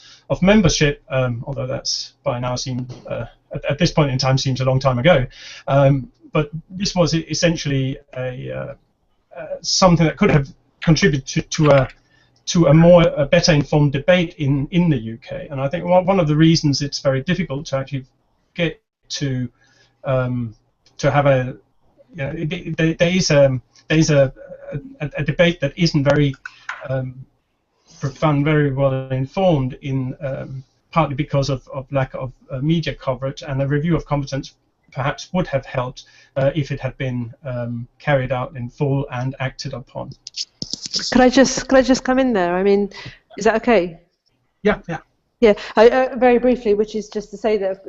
membership, although that's by now at this point in time seems a long time ago. But this was essentially something that could have contributed to a better informed debate in the UK. And I think one of the reasons it's very difficult to actually get to have a there is a debate that isn't very profound, very well informed, partly because of lack of media coverage, and a review of competence perhaps would have helped if it had been carried out in full and acted upon. Could I just come in there? I mean, is that okay? Yeah. Yeah, very briefly, which is just to say that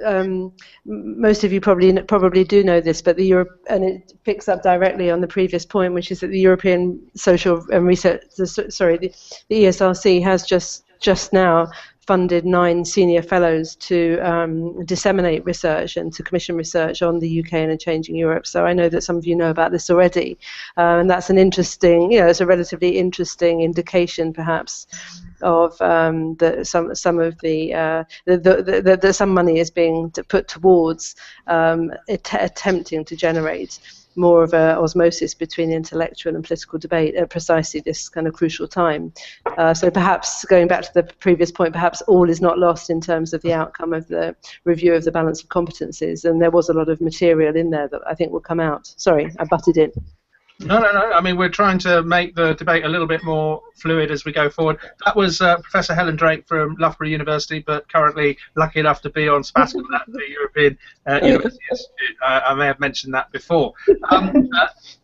most of you probably do know this, but and it picks up directly on the previous point, which is that the European Social and Research, the ESRC has just now funded 9 senior fellows to disseminate research and to commission research on the UK and a changing Europe. So I know that some of you know about this already, and that's an interesting, it's a relatively interesting indication, perhaps, of some of the some money is being put towards attempting to generate more of a osmosis between intellectual and political debate at precisely this kind of crucial time. So perhaps, going back to the previous point, perhaps all is not lost in terms of the outcome of the review of the balance of competencies, and there was a lot of material in there that I think will come out. Sorry, I butted in. No. I mean, we're trying to make the debate a little bit more fluid as we go forward. That was Professor Helen Drake from Loughborough University, but currently lucky enough to be on sabbatical at the European University Institute. I may have mentioned that before.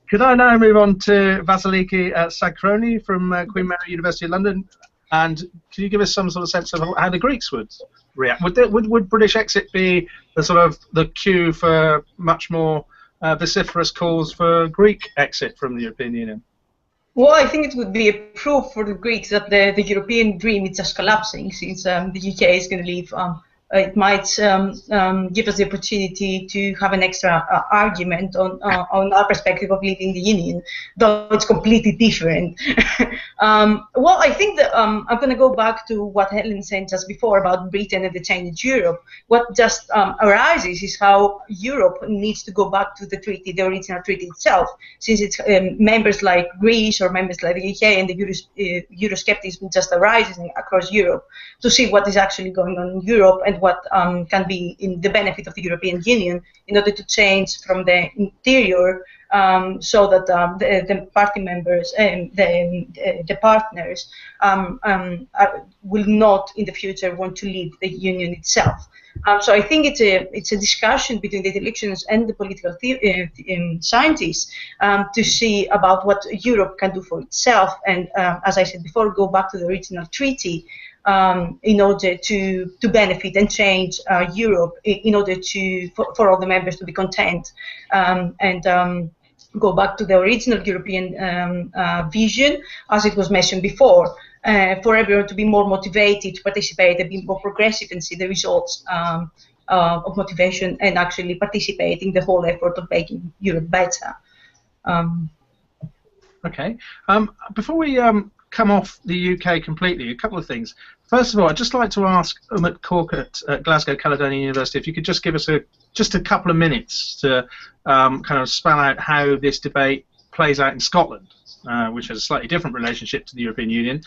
Could I now move on to Vasiliki Sakroni from Queen Mary University of London? And can you give us some sort of sense of how the Greeks would react? Would British exit be the cue for much more vociferous calls for Greek exit from the European Union? Well, I think it would be a proof for the Greeks that the European dream is just collapsing, since the UK is going to leave. It might give us the opportunity to have an extra argument on our perspective of leaving the Union, though it's completely different. Well, I think that I'm going to go back to what Helen said just before about Britain and the change in Europe. What just arises is how Europe needs to go back to the treaty, the original treaty itself, since it's members like Greece or members like the UK and the Euroscepticism just arises across Europe to see what is actually going on in Europe and what can be in the benefit of the European Union in order to change from the interior, so that the party members and the partners will not in the future want to leave the Union itself. So I think it's a discussion between the intellectuals and the political scientists to see about what Europe can do for itself, and as I said before, go back to the original treaty in order to benefit and change Europe, in order for all the members to be content, and go back to the original European vision, as it was mentioned before, for everyone to be more motivated to participate and be more progressive and see the results of motivation and actually participate in the whole effort of making Europe better. Okay. Before we come off the UK completely, a couple of things. First of all, I'd just like to ask Umut Cork at Glasgow Caledonian University if you could just give us just a couple of minutes to kind of spell out how this debate plays out in Scotland, which has a slightly different relationship to the European Union,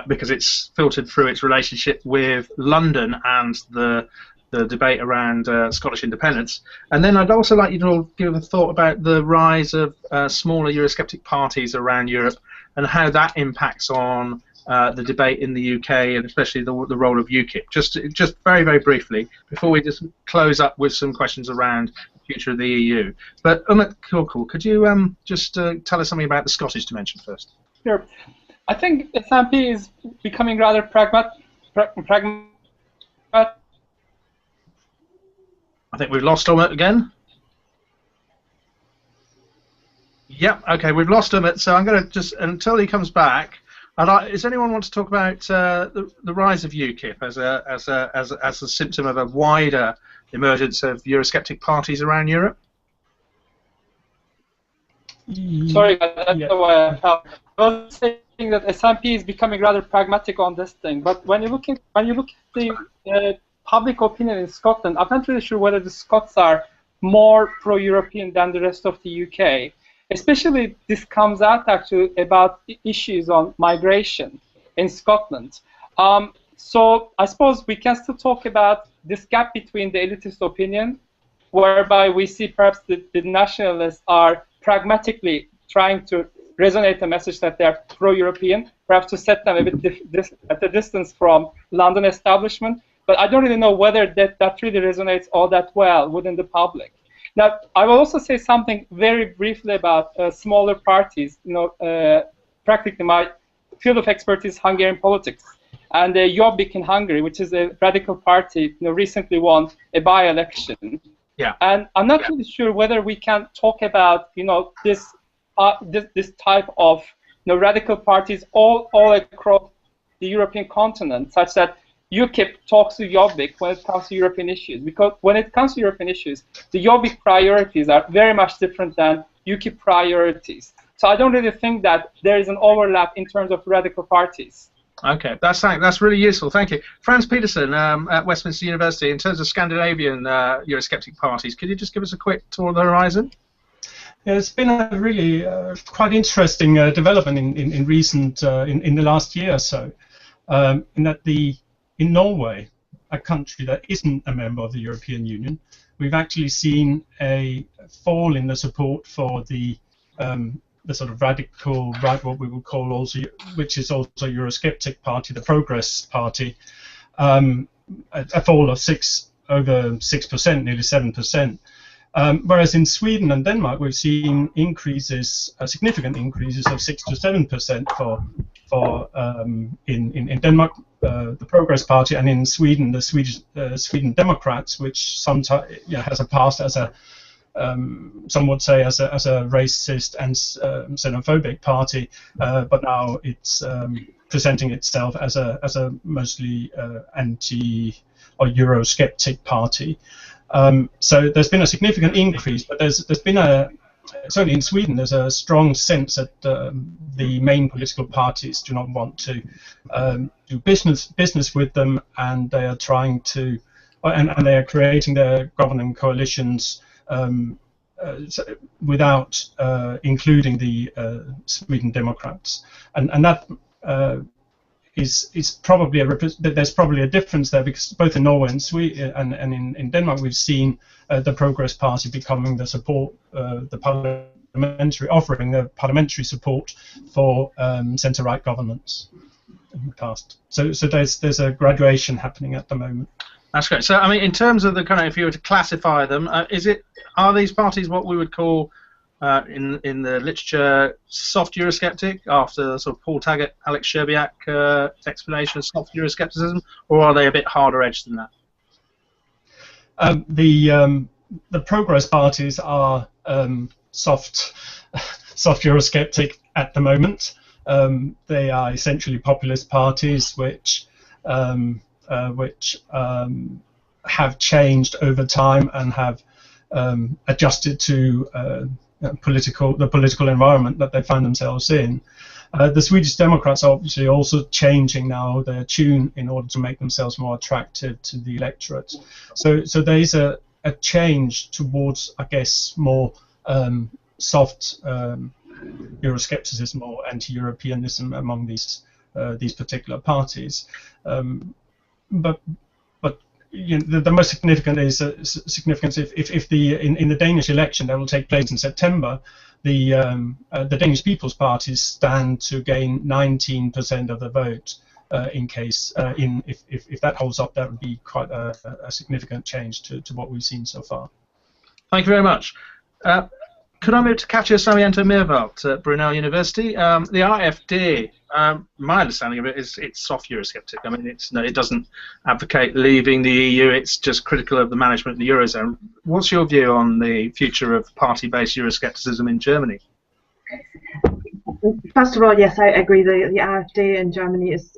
because it's filtered through its relationship with London and the debate around Scottish independence. And then I'd also like you to give a thought about the rise of smaller Eurosceptic parties around Europe and how that impacts on the debate in the UK, and especially the role of UKIP. Just very, very briefly, before we just close up with some questions around the future of the EU. But Umut Cork, could you just tell us something about the Scottish dimension first? Sure. I think SNP is becoming rather pragmatic. I think we've lost Umut again. Yep. Okay, we've lost Umut. So I'm going to just until he comes back. Does anyone want to talk about the rise of UKIP as a symptom of a wider emergence of Eurosceptic parties around Europe? Sorry, that's the way I felt. I was saying that SNP is becoming rather pragmatic on this thing, but when you look at the public opinion in Scotland, I'm not really sure whether the Scots are more pro-European than the rest of the UK. Especially, this comes out actually about issues on migration in Scotland. So I suppose we can still talk about this gap between the elitist opinion, whereby we see perhaps the nationalists are pragmatically trying to resonate a message that they are pro-European, perhaps to set them a bit at a distance from London establishment. But I don't really know whether that really resonates all that well within the public. Now, I will also say something very briefly about smaller parties. Practically my field of expertise is Hungarian politics, and Jobbik in Hungary, which is a radical party, recently won a by-election. Yeah. And I'm not really sure whether we can talk about this type of radical parties all across the European continent, such that UKIP talks to Jobbik when it comes to European issues, because when it comes to European issues, the Jobbik priorities are very much different than UKIP priorities. So I don't really think that there is an overlap in terms of radical parties. Okay, that's really useful. Thank you. Frans Petersen at Westminster University, in terms of Scandinavian Eurosceptic parties, could you just give us a quick tour of the horizon? Yeah, it's been a really quite interesting development in the last year or so, in that in Norway, a country that isn't a member of the European Union, we've actually seen a fall in the support for the sort of radical right, what we would call also, which is also Eurosceptic party, the Progress Party, a fall of over 6%, nearly 7%. Whereas in Sweden and Denmark, we've seen significant increases of 6 to 7% in Denmark, the Progress Party, and in Sweden, the Sweden Democrats, which sometimes has a past as a some would say as a racist and xenophobic party, but now it's presenting itself as a mostly anti or Eurosceptic party. So there's been a significant increase, but there's been certainly in Sweden, there's a strong sense that the main political parties do not want to do business with them, and they are trying to, and they are creating their governing coalitions without including the Sweden Democrats, and that is probably there's probably a difference there, because both in Norway and Sweden and in Denmark we've seen the Progress Party becoming the support, offering the parliamentary support for centre-right governments in the past. So there's a graduation happening at the moment. That's great. So I mean, in terms of the kind of, if you were to classify them, are these parties what we would call in the literature soft Eurosceptic, after the sort of Paul Taggart, Alex Sherbiak explanation of soft Euroscepticism, or are they a bit harder edged than that? The Progress parties are soft Eurosceptic at the moment. They are essentially populist parties which have changed over time and have adjusted to the political environment that they find themselves in. The Swedish Democrats are obviously also changing now their tune in order to make themselves more attractive to the electorate. So there is a change towards, I guess, more soft Euroscepticism or anti-Europeanism among these particular parties. But the most significant is if in the Danish election that will take place in September, the Danish People's Party stand to gain 19% of the vote. If that holds up, that would be quite a significant change to what we've seen so far. Thank you very much. Could I move to Katja Sarmiento-Meerwald at Brunel University? The AfD, my understanding of it is it's soft Eurosceptic. I mean, it doesn't advocate leaving the EU. It's just critical of the management of the Eurozone. What's your view on the future of party-based Euroscepticism in Germany? First of all, yes, I agree. The AfD in Germany is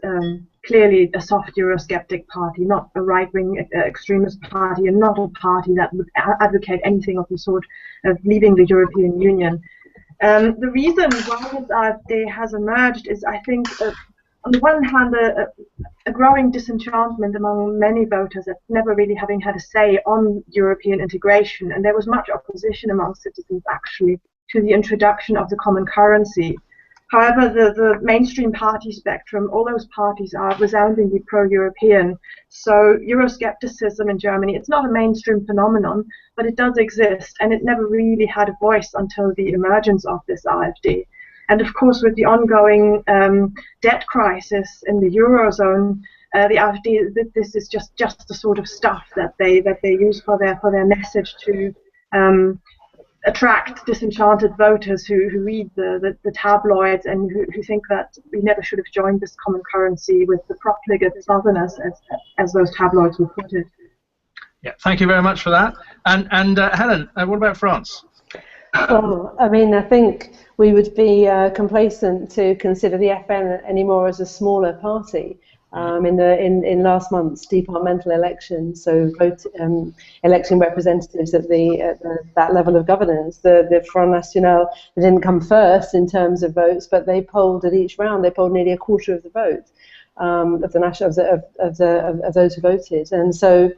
clearly a soft Eurosceptic party, not a right-wing extremist party, and not a party that would advocate anything of the sort of leaving the European Union. The reason why this AfD has emerged is, I think, on the one hand, a growing disenchantment among many voters at never really having had a say on European integration, and there was much opposition among citizens, actually, to the introduction of the common currency. However, the mainstream party spectrum, all those parties are resoundingly pro-European. So Euroscepticism in Germany, it's not a mainstream phenomenon, but it does exist, and it never really had a voice until the emergence of this AfD. And of course, with the ongoing debt crisis in the Eurozone, the AfD, this is just the sort of stuff that they use for their message to attract disenchanted voters who read the tabloids and who think that we never should have joined this common currency with the profligate southerners, as those tabloids would put it. Yeah, thank you very much for that. And Helen, what about France? Well, I mean, I think we would be complacent to consider the FN anymore as a smaller party. In last month's departmental elections, so electing representatives at that level of governance, the Front National, they didn't come first in terms of votes, but they polled at each round. They polled nearly a quarter of the vote of those who voted, and so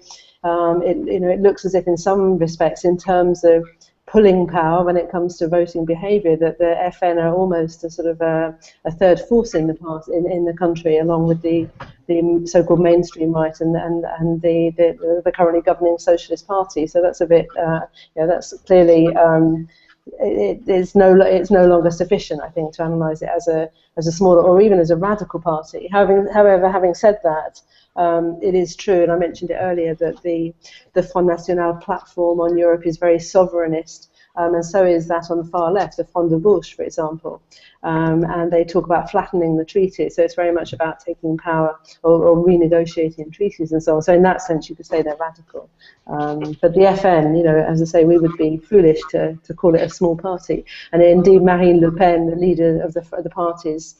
it looks as if, in some respects, in terms of pulling power when it comes to voting behaviour, that the FN are almost a sort of a third force in the country, along with the so-called mainstream right and the currently governing Socialist Party. So that's a bit, that's clearly it's no longer sufficient, I think, to analyse it as a smaller or even as a radical party. However, having said that, it is true, and I mentioned it earlier, that the Front National platform on Europe is very sovereignist, and so is that on the far left, the Front de Gauche, for example, and they talk about flattening the treaties. So it's very much about taking power or renegotiating treaties and so on. So in that sense, you could say they're radical. But the FN, as I say, we would be foolish to call it a small party. And indeed, Marine Le Pen, the leader of the party's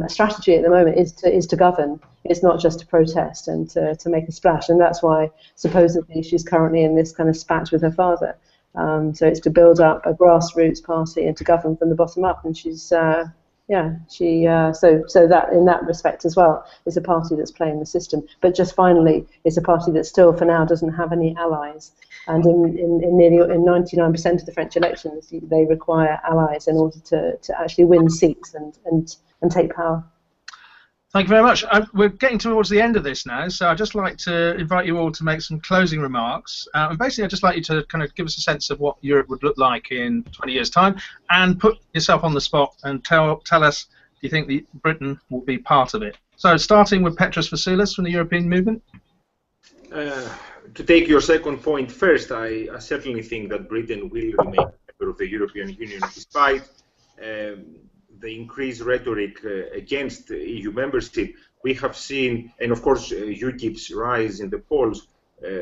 strategy at the moment is to govern. It's not just to protest and to make a splash, and that's why supposedly she's currently in this kind of spat with her father. So it's to build up a grassroots party and to govern from the bottom up, and she's so that in that respect as well is a party that's playing the system. But just finally, it's a party that still for now doesn't have any allies, and in 99% of the French elections they require allies in order to actually win seats and take power. Thank you very much. We're getting towards the end of this now, so I'd just like to invite you all to make some closing remarks. And basically, I'd just like you to kind of give us a sense of what Europe would look like in 20 years' time, and put yourself on the spot and tell us, do you think Britain will be part of it? So, starting with Petros Vassoulis from the European Movement. To take your second point first, I certainly think that Britain will remain a member of the European Union despite the increased rhetoric against EU membership. We have seen, and of course UKIP's rise in the polls,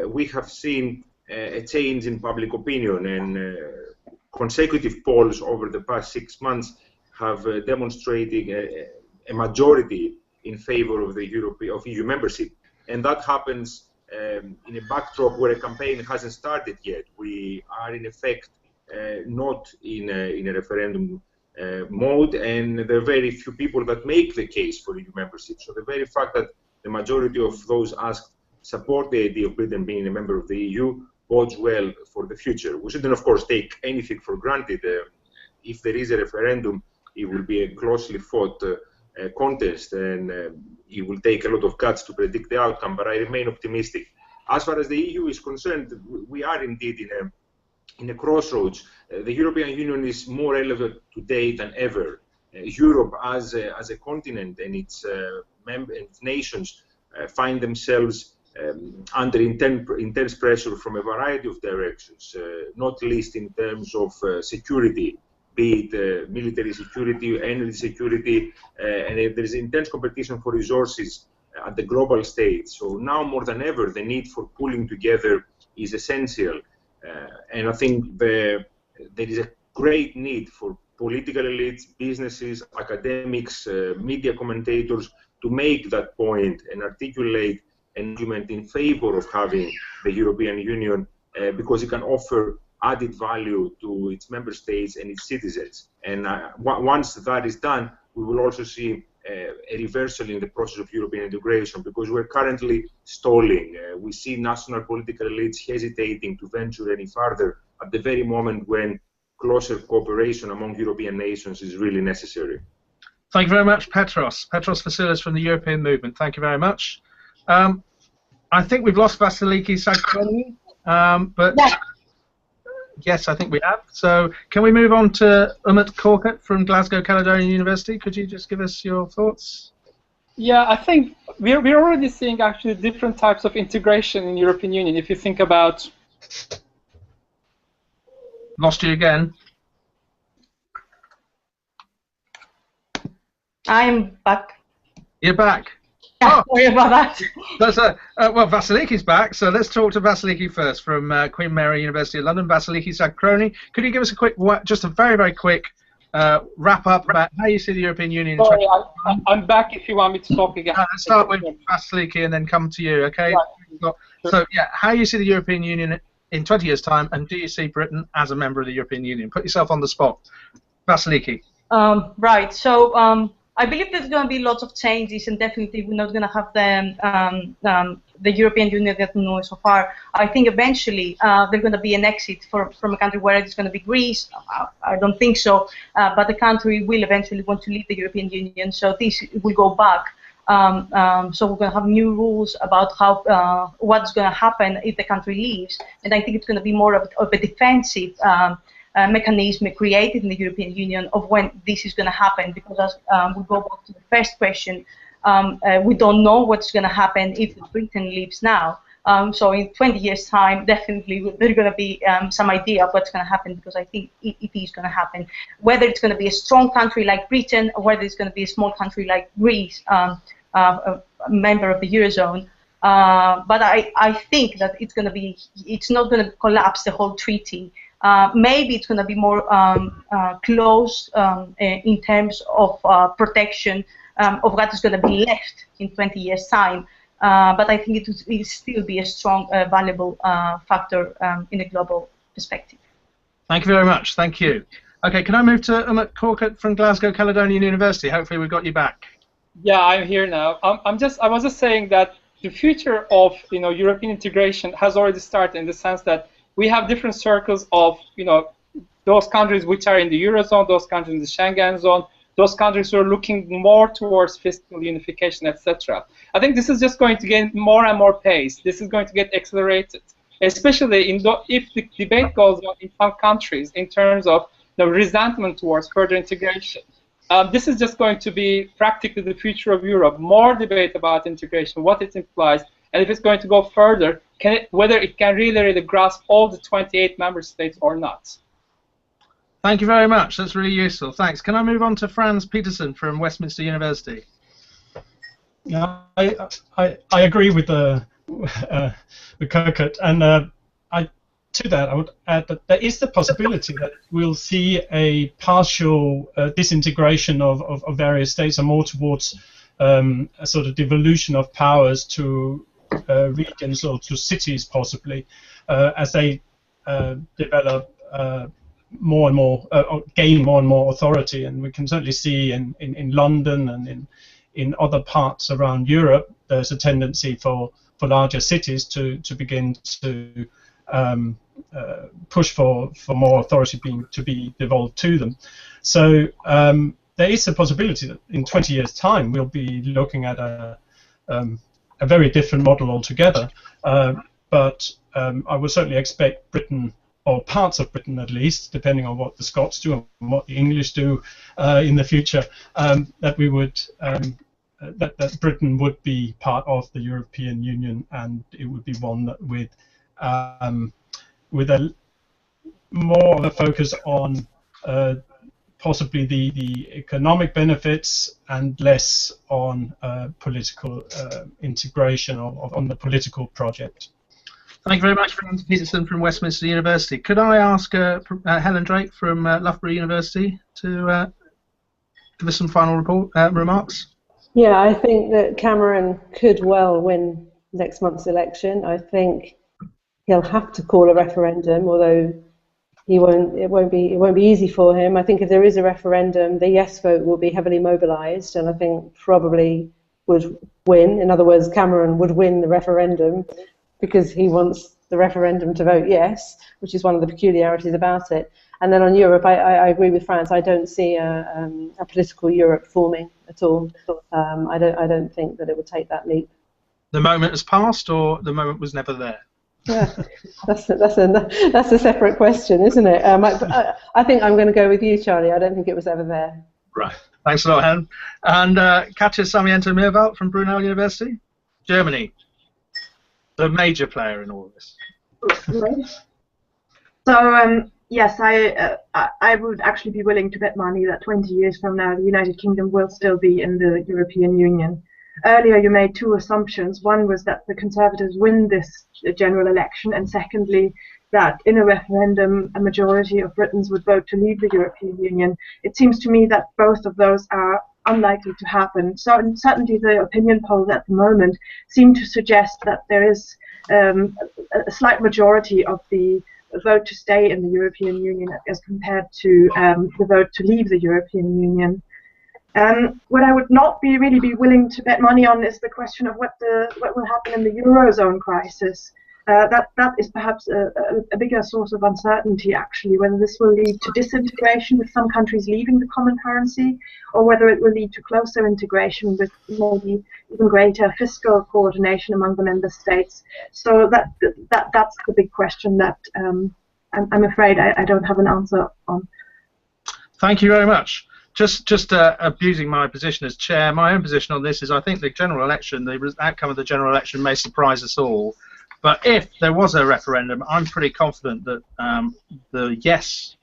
we have seen a change in public opinion, and consecutive polls over the past 6 months have demonstrated a majority in favor of EU membership. And that happens in a backdrop where a campaign hasn't started yet. We are in effect not in a referendum mode, and there are very few people that make the case for EU membership. So the very fact that the majority of those asked support the idea of Britain being a member of the EU bodes well for the future. We shouldn't, of course, take anything for granted. If there is a referendum, it will be a closely fought contest, and it will take a lot of guts to predict the outcome, but I remain optimistic. As far as the EU is concerned, we are indeed in a crossroads. The European Union is more relevant today than ever. Europe as a continent and its nations find themselves under intense pressure from a variety of directions, not least in terms of security, be it military security, energy security, and there is intense competition for resources at the global stage. So now more than ever, the need for pulling together is essential. And I think there is a great need for political elites, businesses, academics, media commentators to make that point and articulate an argument in favor of having the European Union because it can offer added value to its member states and its citizens. And once that is done, we will also see a reversal in the process of European integration because we're currently stalling. We see national political elites hesitating to venture any further at the very moment when closer cooperation among European nations is really necessary. Thank you very much, Petros. Petros Vassilis from the European Movement. Thank you very much. I think we've lost Vasiliki Sakroni, but yeah. Yes, I think we have. So can we move on to Umut Korkut from Glasgow Caledonian University? Could you just give us your thoughts? Yeah, I think we're already seeing actually different types of integration in European Union. If you think about... Lost you again. I'm back. You're back. Yeah, sorry about that. That's well, Vasiliki's back, so let's talk to Vasiliki first from Queen Mary University of London. Vasiliki Sakroni, could you give us a quick, just a very, very quick wrap-up about how you see the European Union? Sorry, I'm back if you want me to talk again. Let's start with Vasiliki and then come to you, okay? Right. So, yeah, how you see the European Union in 20 years' time, and do you see Britain as a member of the European Union? Put yourself on the spot. Vasiliki. Right, so I believe there's going to be lots of changes, and definitely we're not going to have the European Union that we know so far. I think eventually there's going to be an exit from a country where it's going to be Greece. I don't think so, but the country will eventually want to leave the European Union, so this will go back. So we're going to have new rules about how what's going to happen if the country leaves, and I think it's going to be more of a defensive mechanism created in the European Union of when this is going to happen, because as we go back to the first question, we don't know what's going to happen if Britain leaves now. So in 20 years' time, definitely there's going to be some idea of what's going to happen, because I think it is going to happen. Whether it's going to be a strong country like Britain, or whether it's going to be a small country like Greece, a member of the Eurozone. But I think that it's not going to collapse the whole treaty. Maybe it's going to be more close in terms of protection of what is going to be left in 20 years' time. But I think it will still be a strong, valuable factor in a global perspective. Thank you very much. Thank you. Okay, can I move to Umut Korkut from Glasgow Caledonian University? Hopefully we've got you back. Yeah, I'm here now. I was just saying that the future of European integration has already started, in the sense that we have different circles of those countries which are in the Eurozone, those countries in the Schengen zone, those countries who are looking more towards fiscal unification, etc. I think this is just going to gain more and more pace. This is going to get accelerated, especially if the debate goes on in some countries in terms of the resentment towards further integration. This is just going to be practically the future of Europe. More debate about integration, what it implies, and if it's going to go further, whether it can really grasp all the 28 member states or not. Thank you very much. That's really useful. Thanks. Can I move on to Franz Petersen from Westminster University? Yeah, I agree with Korkut, and to that, I would add that there is the possibility that we'll see a partial disintegration of various states, and more towards a sort of devolution of powers to regions or to cities, possibly, as they develop more and more, gain more and more authority. And we can certainly see in London and in other parts around Europe, there's a tendency for larger cities to begin to push for more authority to be devolved to them. So there is a possibility that in 20 years' time we'll be looking at a very different model altogether. But I would certainly expect Britain, or parts of Britain at least, depending on what the Scots do and what the English do in the future, that we would that Britain would be part of the European Union, and it would be one that with a more of a focus on possibly the economic benefits and less on political integration on the political project. Thank you very much, Franz Peterson from Westminster University. Could I ask Helen Drake from Loughborough University to give us some final remarks? Yeah, I think that Cameron could well win next month's election. I think he'll have to call a referendum, although he won't. It won't be easy for him. I think if there is a referendum, the yes vote will be heavily mobilised, and I think probably would win. In other words, Cameron would win the referendum because he wants the referendum to vote yes, which is one of the peculiarities about it. And then on Europe, I agree with France. I don't see a political Europe forming at all. I don't think that it would take that leap. The moment has passed, or the moment was never there? Yeah, that's a separate question, isn't it? I think I'm going to go with you, Charlie. I don't think it was ever there. Right. Thanks a lot, Helen. And Katja Sarmiento-Meerwald from Brunel University, Germany, the major player in all of this. So yes, I would actually be willing to bet money that 20 years from now the United Kingdom will still be in the European Union. Earlier you made two assumptions. One was that the Conservatives win this general election, and secondly that in a referendum a majority of Britons would vote to leave the European Union. It seems to me that both of those are unlikely to happen. So certainly the opinion polls at the moment seem to suggest that there is a slight majority of the vote to stay in the European Union as compared to the vote to leave the European Union. What I would not really be willing to bet money on is the question of what will happen in the Eurozone crisis. That is perhaps a bigger source of uncertainty, actually, whether this will lead to disintegration with some countries leaving the common currency, or whether it will lead to closer integration with maybe even greater fiscal coordination among the member states. So that's the big question that I'm afraid I don't have an answer on. Thank you very much. Just abusing my position as chair, my own position on this is I think the general election, the outcome of the general election may surprise us all. But if there was a referendum, I'm pretty confident that the yes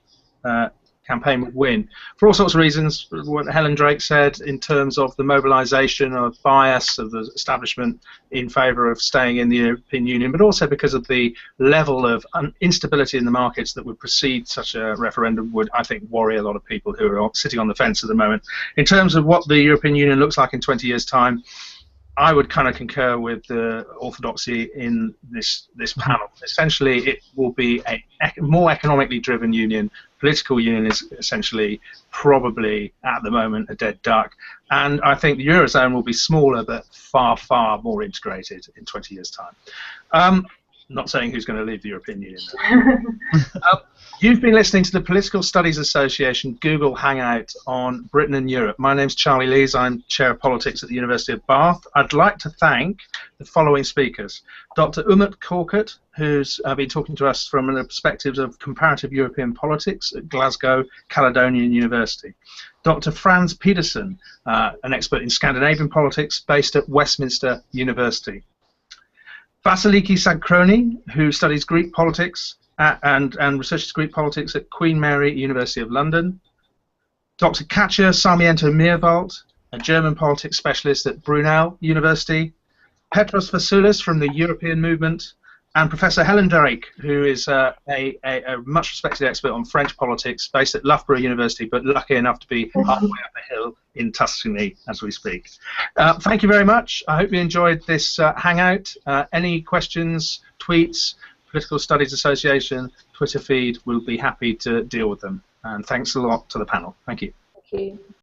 campaign would win for all sorts of reasons. What Helen Drake said in terms of the mobilisation of bias of the establishment in favour of staying in the European Union, but also because of the level of instability in the markets that would precede such a referendum would, I think, worry a lot of people who are sitting on the fence at the moment. In terms of what the European Union looks like in 20 years' time, I would kind of concur with the orthodoxy in this panel. Essentially, it will be a more economically driven union. Political union is essentially probably, at the moment, a dead duck. And I think the Eurozone will be smaller, but far, far more integrated in 20 years' time. Not saying who's going to leave the European Union. You've been listening to the Political Studies Association Google Hangout on Britain and Europe. My name's Charlie Lees. I'm Chair of Politics at the University of Bath. I'd like to thank the following speakers. Dr. Umut Korkut, who's been talking to us from the perspectives of comparative European politics at Glasgow Caledonian University. Dr. Franz Peterson, an expert in Scandinavian politics based at Westminster University. Vasiliki Sakroni, who studies Greek politics and researches Greek politics at Queen Mary University of London. Dr. Katja Sarmiento-Meerwald, a German politics specialist at Brunel University. Petros Vassoulis from the European Movement, and Professor Helen Drake, who is a much respected expert on French politics based at Loughborough University, but lucky enough to be halfway up a hill in Tuscany as we speak. Thank you very much. I hope you enjoyed this hangout. Any questions, tweets, Political Studies Association Twitter feed, we'll be happy to deal with them. And thanks a lot to the panel. Thank you. Thank you.